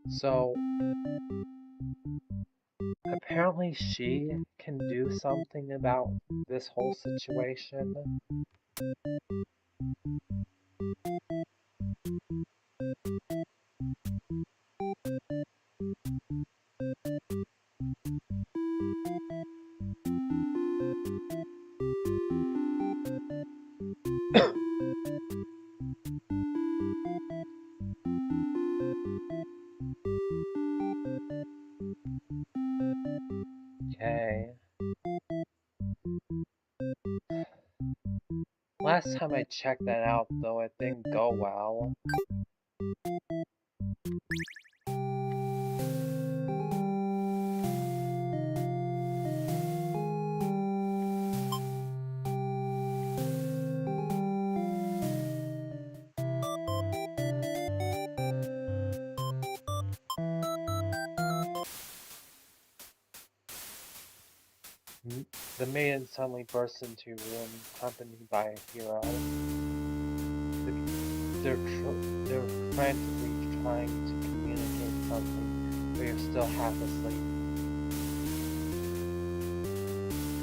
so apparently she can do something about this whole situation. Okay. last time I checked that out, though, it didn't go well. The maiden suddenly bursts into a room, accompanied by a hero. They're frantically trying to communicate something, but you're still half asleep.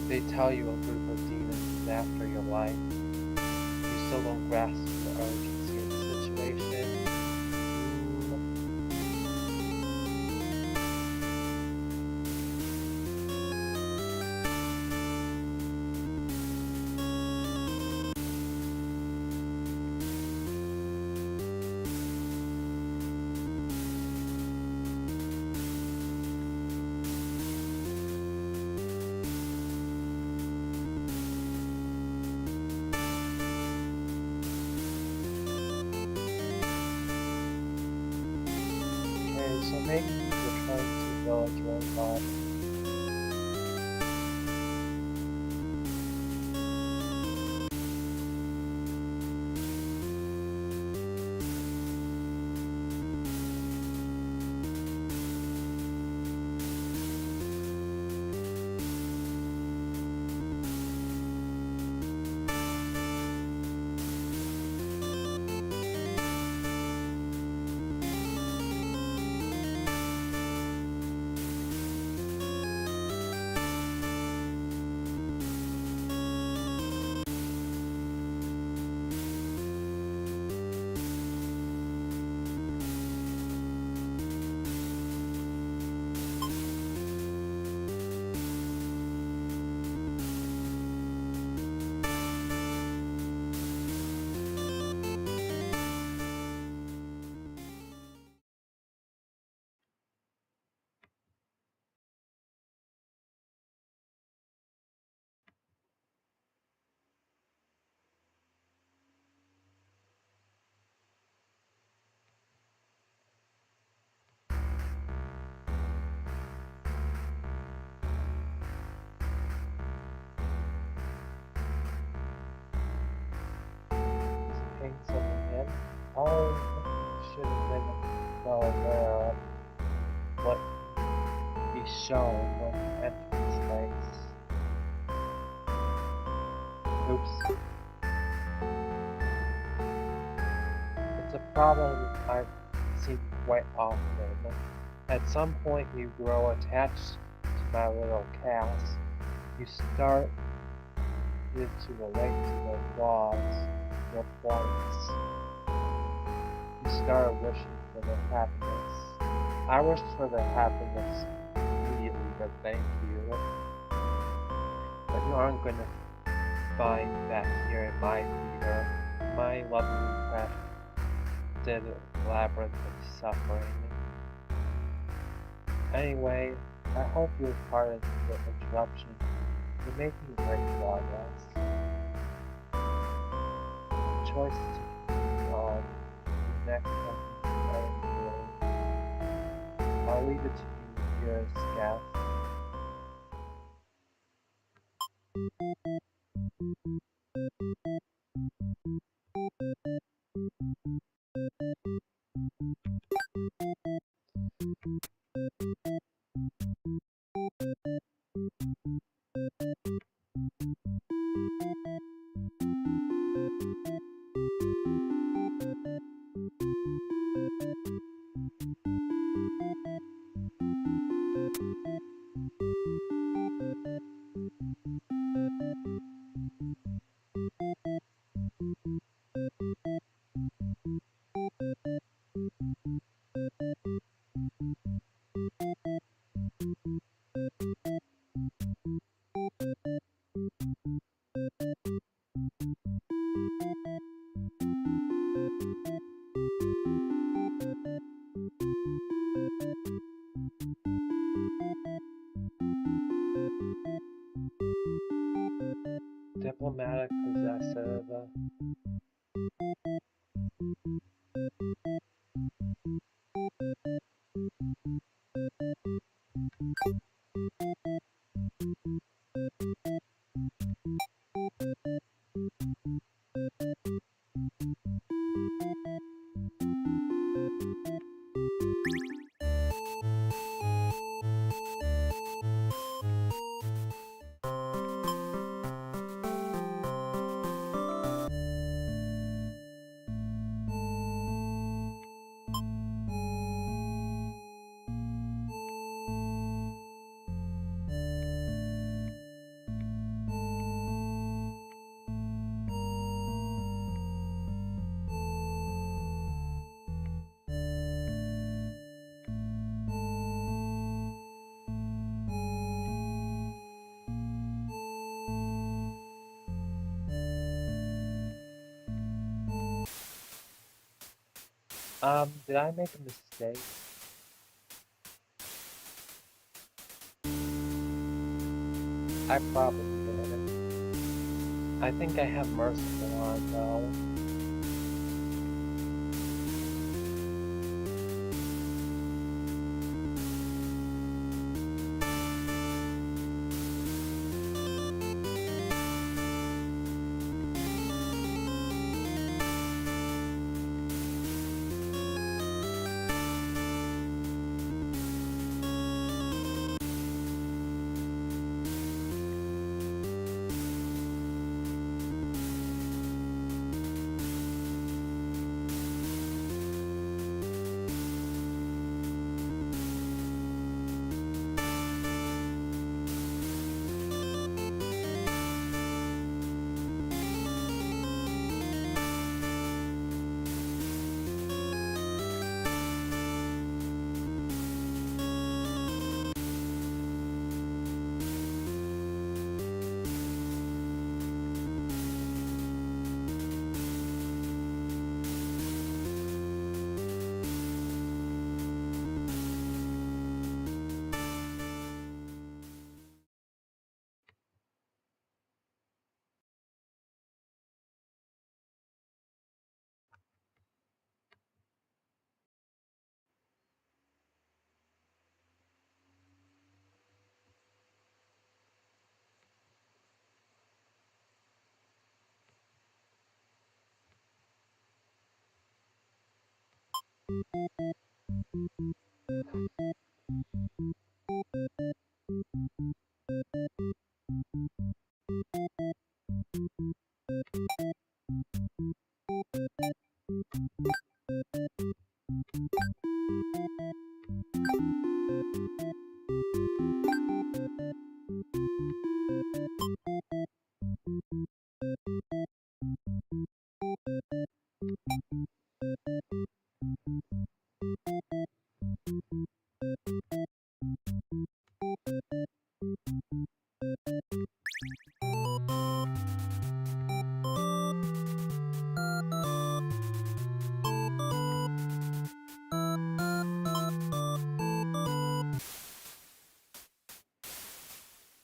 They tell you a group of demons is after your life. You still don't grasp the urgency of the situation. So maybe you're trying to build your own body. Paying someone in? Oh, should have been well aware of what be shown when the entrance makes. Oops. It's a problem I've seen quite often. At some point you grow attached to my little cast. You start to relate to their flaws, their points. You start wishing for their happiness. I wish for their happiness immediately, but thank you. But you aren't going to find that here in my theater. My lovely crafted labyrinth of suffering. Anyway, I hope you'll pardon the interruption. You're making great progress. The choice to continue on the next episode. I'll leave it to you here as guest. problematic, possessive. Did I make a mistake? I probably did. I think I have merciful on though.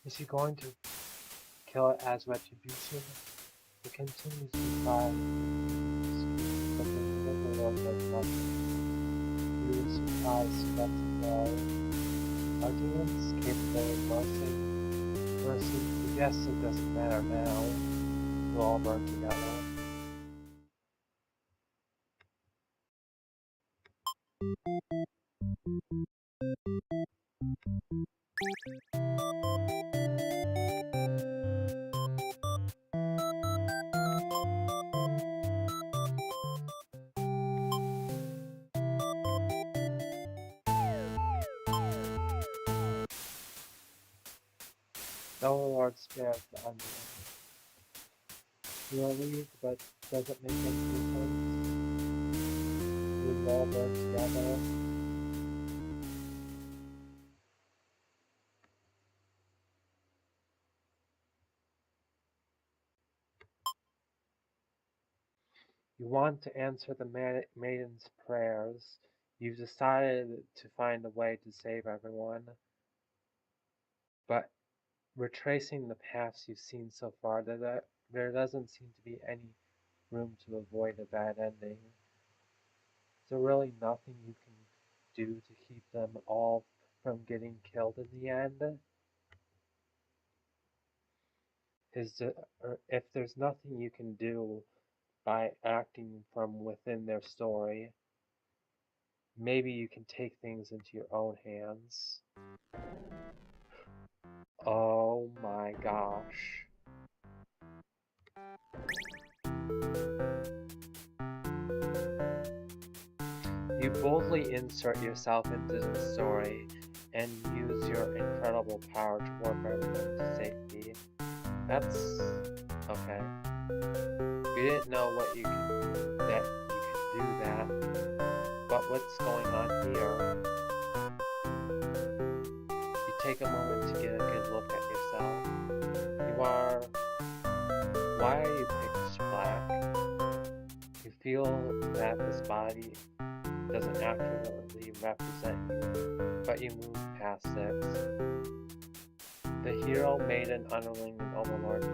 Is he going to kill it as retribution? He continues to cry, but the Lord does nothing. He is surprised he lets it go. Are demons capable of mercy? Mercy, yes, it doesn't matter now. We'll all burn together. No Lord spares the unborn. You are relieved, but does it make any difference? We will all burn together. You want to answer the maiden's prayers. You've decided to find a way to save everyone. But retracing the paths you've seen so far, does that There doesn't seem to be any room to avoid a bad ending. Is there really nothing you can do to keep them all from getting killed in the end? Or if there's nothing you can do by acting from within their story, maybe you can take things into your own hands. Oh my gosh. You boldly insert yourself into the story and use your incredible power to work everyone to safety. That's okay. You didn't know that you could do that. But what's going on here? You take a moment to get a good look at yourself. Why are you pitch black? You feel that this body doesn't accurately represent you, but you move past it. The hero, maiden, underling, and overlord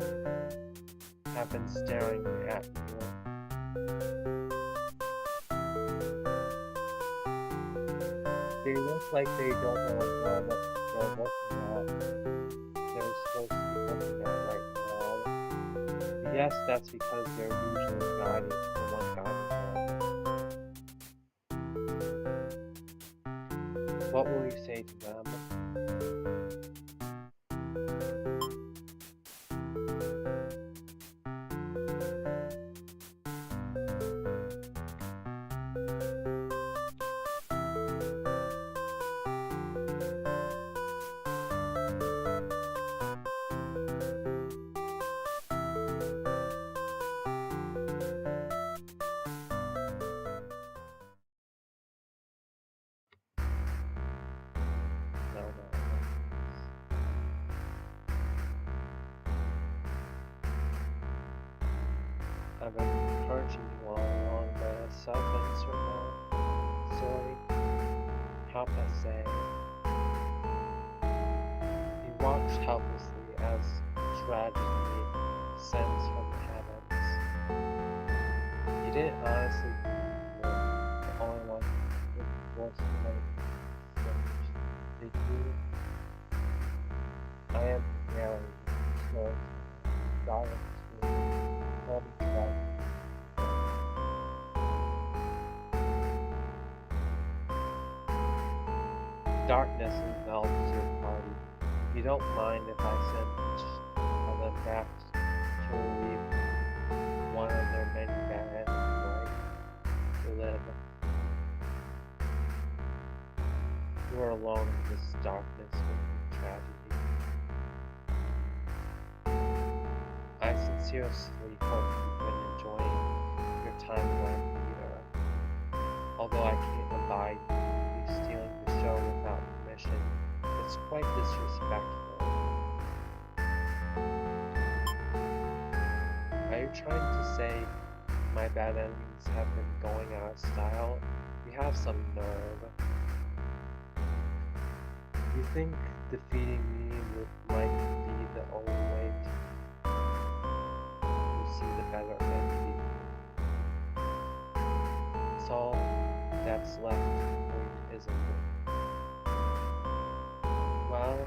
have been staring at you. They look like they don't know what they're looking at. They're supposed to be looking at right now. Yes, that's because they're usually guiding the one guiding them. What will you say to them? No. I've been encouraging you all along, but sorry, how can I say? You watched helplessly as tragedy descends from the heavens. You didn't honestly think you were the only one with forced to make change. Did you? I am very close. Silence will tell me twice. Darkness envelops your party. You don't mind if I send each of them back to relieve one of their many bad endings, right? To live. You are alone in this darkness with tragedy. I sincerely hope you've been enjoying your time going theater. Although I can't abide you stealing the show without permission, it's quite disrespectful. Are you trying to say my bad endings have been going out of style? You have some nerve. You think defeating me might be the only way to see the better ending? It's all that's left for you, isn't it? Well,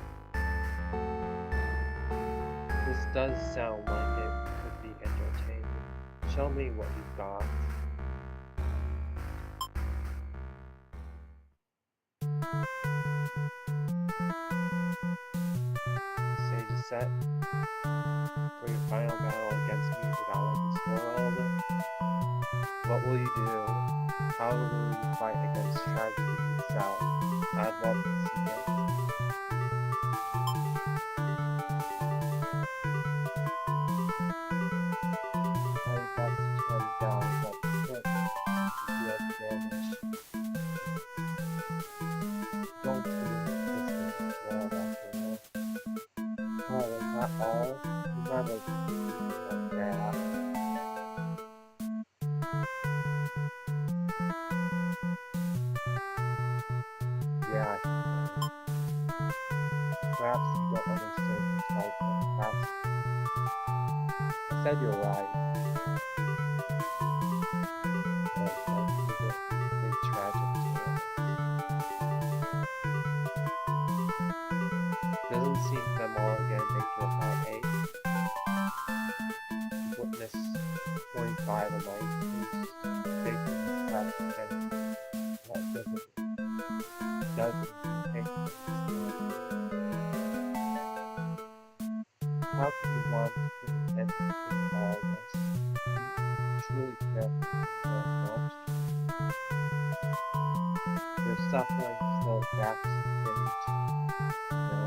this does sound like it could be entertaining. Show me what you've got. Stage is set for your final battle against me, the god of this world. What will you do? How will you fight against tragedy itself? I'd love to see it. My best to turn down, but quick if you have damage. Don't be listening to world after all. Oh, is that all? You never do like that. Yeah, perhaps you don't understand yourself, but that's said you're right. Big tragic tale. Doesn't seem them all again make your heart ache. Witness 25 a night whose faith is pressed and that doesn't take how can you want to put an end to all this? You truly care for me that much. Your suffering still backstage. No,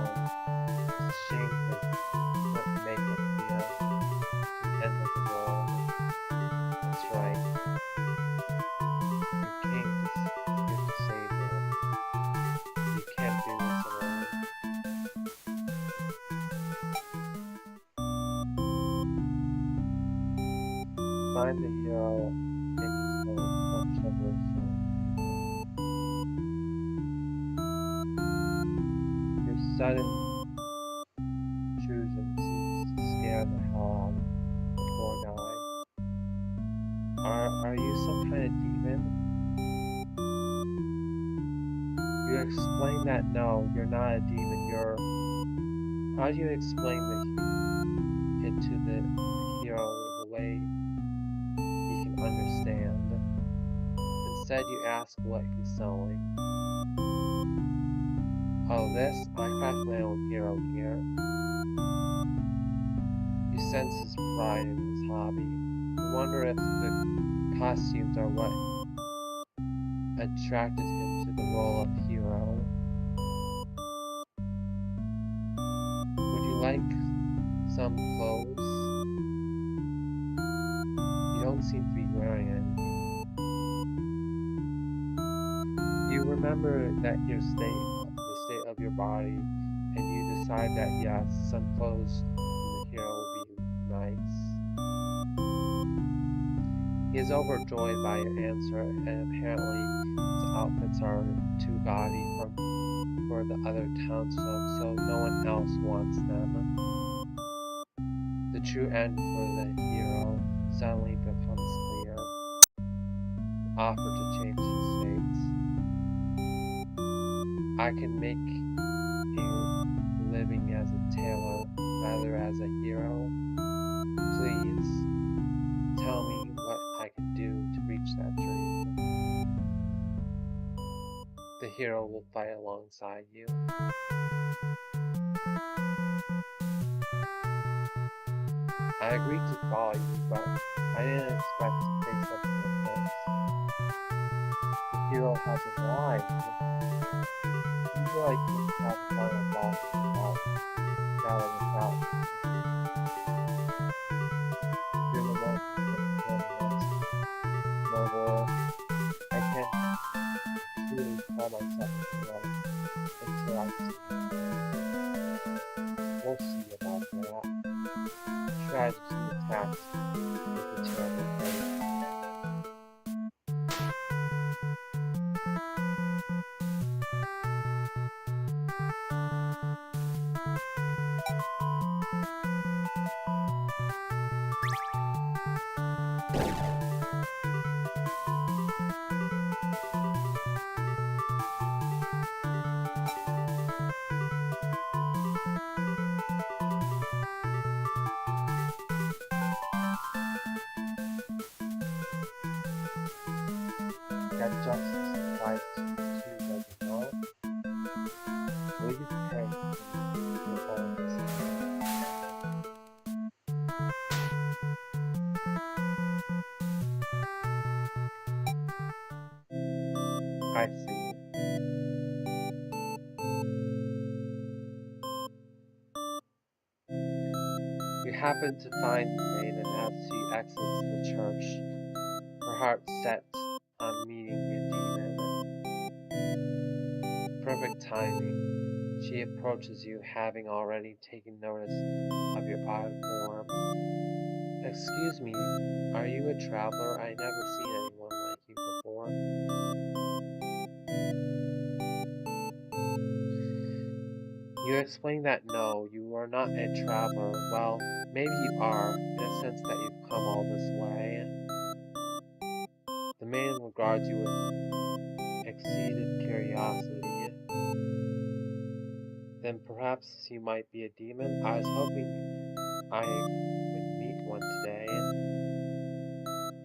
it's a shame that you couldn't make it here to the end of the world. That's right. Your king is here to save you. You can't do this alone. Find the hero in his home, much of her soul. Your sudden choosing seems to scare the hell out of the poor guy. Are you some kind of demon? You explain that no, you're not a demon, you're... How do you explain it to the hero the way he can understand? Instead you ask what he's sewing. Oh, this? I craft my own hero gear. You sense his pride in his hobby. You wonder if the costumes are what attracted him to the role of hero. Would you like some clothes? You don't seem to be wearing any. You remember that the state of your body, and you decide that yes, some clothes from the hero would be nice. He is overjoyed by your answer, and apparently his outfits are too gaudy for the other townsfolk, so no one else wants them. The true end for the hero suddenly becomes clear. Offer to change his fate. I can make a living as a tailor rather as a hero. Please, tell me what I can do to reach that dream. The hero will fight alongside you. I agreed to follow you, but I didn't expect to face something like this. The hero hasn't lied. You feel like you have a final boss without without. You're the one who can kill us. Murderer. I can't truly call myself a hero until I see you. We'll see about that. Tragedy attacks with a terrible fate. That justice applies to you too, does it not? Will you pay your bonus? I see. You happen to find the maiden as she exits the church, her heart set on meeting the demon. Perfect timing. She approaches you, having already taken notice of your odd form. Excuse me, are you a traveler? I never seen anyone like you before. You explain that no, you are not a traveler. Well, maybe you are, in a sense that you've come all this way. The maiden regards you with exceeded curiosity. Then perhaps you might be a demon? I was hoping I would meet one today.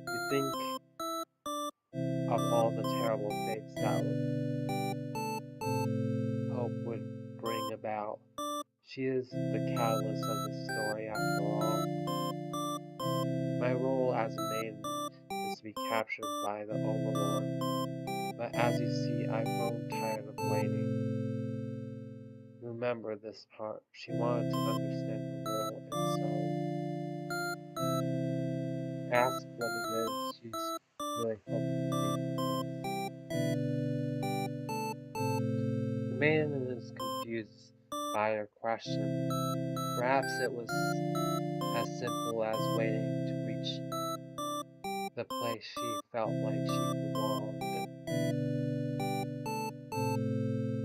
You think of all the terrible fates that hope would bring about. She is the catalyst of the story after all. My role as a maiden is to be captured by the Overlord, but as you see, I've grown tired of waiting. Remember this part. She wanted to understand her role, and so ask what it is she's really hoping to gain. The maiden is confused by her question. Perhaps it was as simple as waiting to reach the place she felt like she belonged.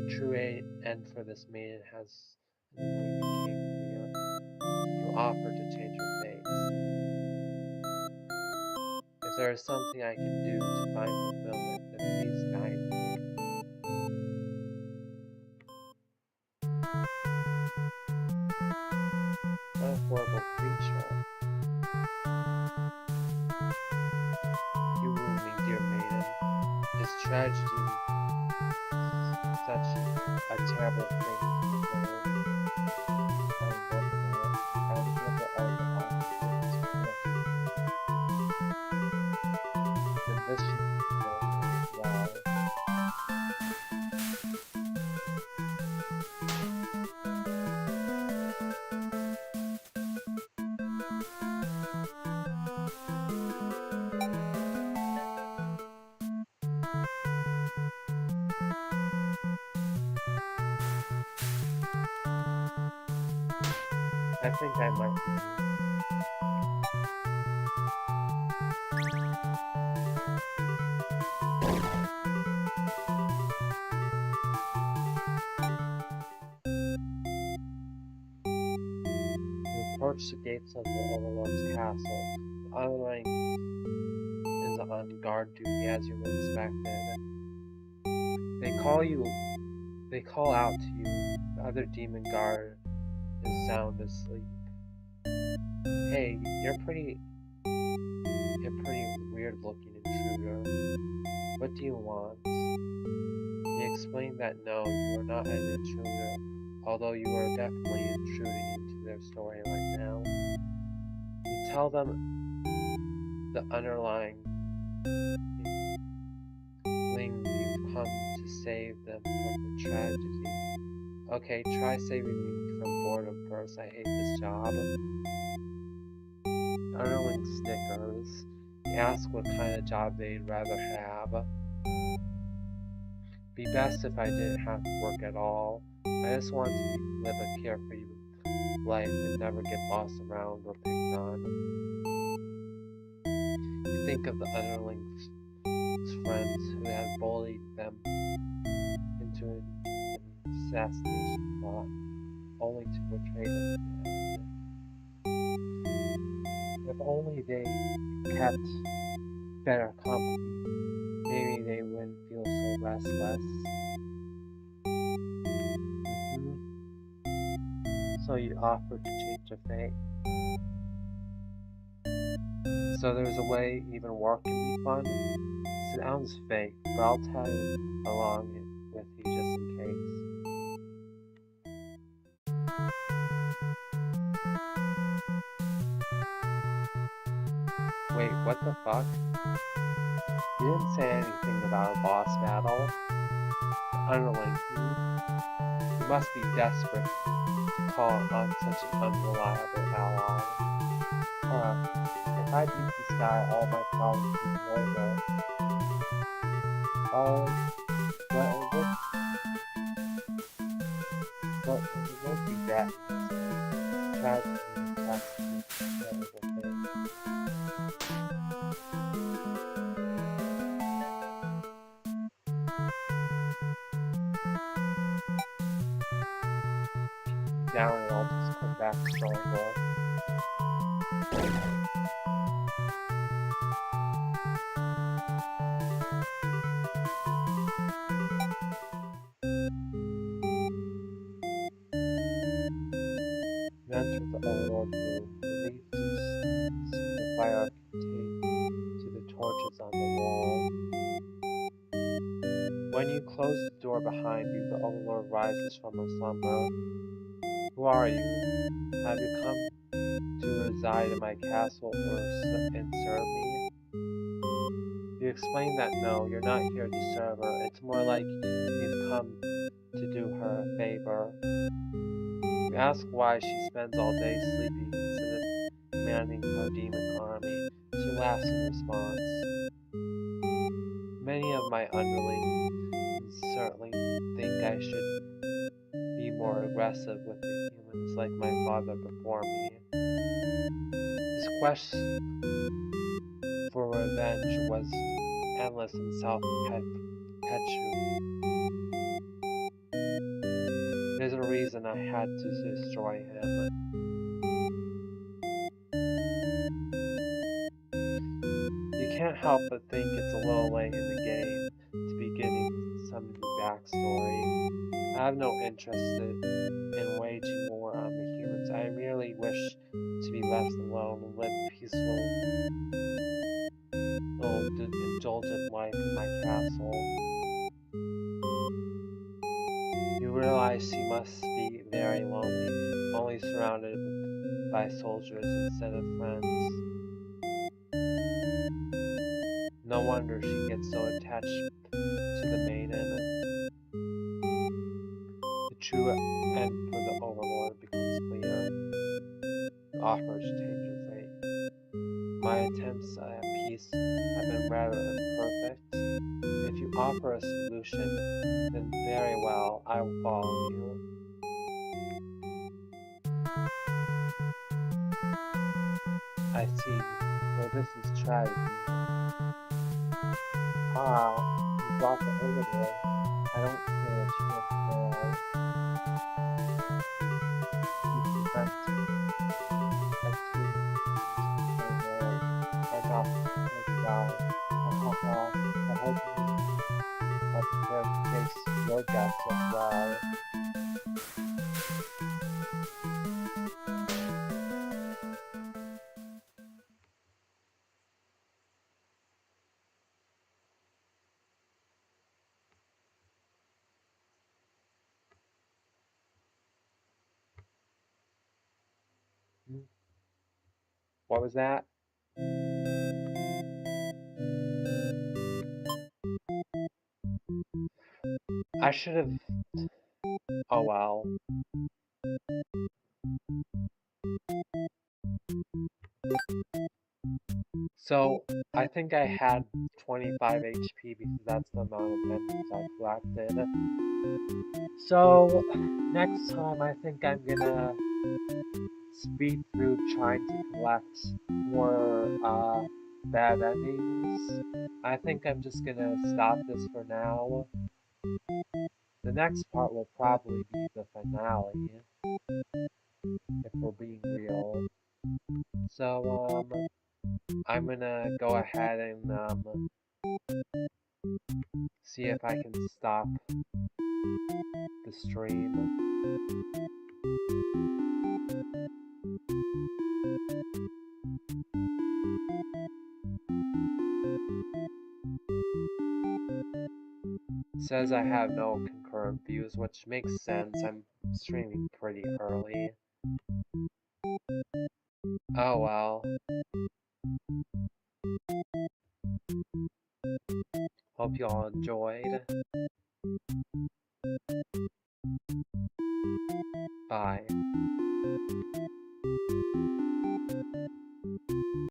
The true end for this maiden has suddenly became clear. You offer to change her fate. If there is something I can do to find fulfillment, then please guide me. What a horrible creature. You wound me, dear maiden. Is tragedy such a terrible thing to learn? I remember all the obstacles. Then this should be going as well. I think I might be. You approach the gates of the Overlord's castle. The underling is on guard duty as you expected. They call out to you. The other demon guard is sound asleep. Hey, you're pretty weird looking intruder. What do you want? You explain that no, you are not an intruder, although you are definitely intruding into their story right now. You tell them the underlying thing you've come to save them from the tragedy. Okay, try saving me from boredom first. I hate this job. Underling snickers. He asks what kind of job they'd rather have. Be best if I didn't have to work at all. I just want to live a carefree life and never get bossed around or picked on. You think of the underling's friends who had bullied them into an assassination plot, only to betray them. If only they kept better company, maybe they wouldn't feel so restless. So you offered to change their fate. So there's a way even work can be fun? Sounds fake, but I'll tag along with you just in case. Wait, what the fuck? You didn't say anything about a boss battle. Underling, you must be desperate to call on such an unreliable ally. If I beat this guy, all my problems would be over. But it won't be that easy. Tragedy has to be a terrible thing. down and I'll just come back stronger. You enter the overlord room, relieved to see the fire contained to the torches on the wall. When you close the door behind you, the overlord rises from her slumber. Who are you? Have you come to reside in my castle and serve me? You explain that no, you're not here to serve her. It's more like you've come to do her a favor. You ask why she spends all day sleeping instead of commanding her demon army. She laughs in response. Many of my underlings certainly think I should be more aggressive with the humans like my father before me. His quest for revenge was endless and self-perpetuating. There's a reason I had to destroy him. You can't help but think it's a little late in the game to be getting some new backstory. I have no interest in waging war on the humans. I merely wish to be left alone and live peaceful, indulgent life in my castle. You realize she must be very lonely, only surrounded by soldiers instead of friends. No wonder she gets so attached to the maiden. The true end for the overlord becomes clear. The offer to change her fate. My attempts at peace have been rather imperfect. If you offer a solution, then very well, I will follow you. I see. So this is tragedy. Ah, you brought the overlord. I don't care if she is now. You prevent a team I'm not prepared to die. I hope you are prepared to face your death as well. What was that? I should have... Oh well. So, I think I had 25 HP because that's the amount of enemies I collected. So, next time I think I'm gonna speed through trying to collect more bad endings. I think I'm just gonna stop this for now. The next part will probably be the finale, if we're being real. So, I'm gonna go ahead and see if I can stop the stream. It says I have no concurrent views, which makes sense. I'm streaming pretty early. Oh well. Hope you all enjoyed.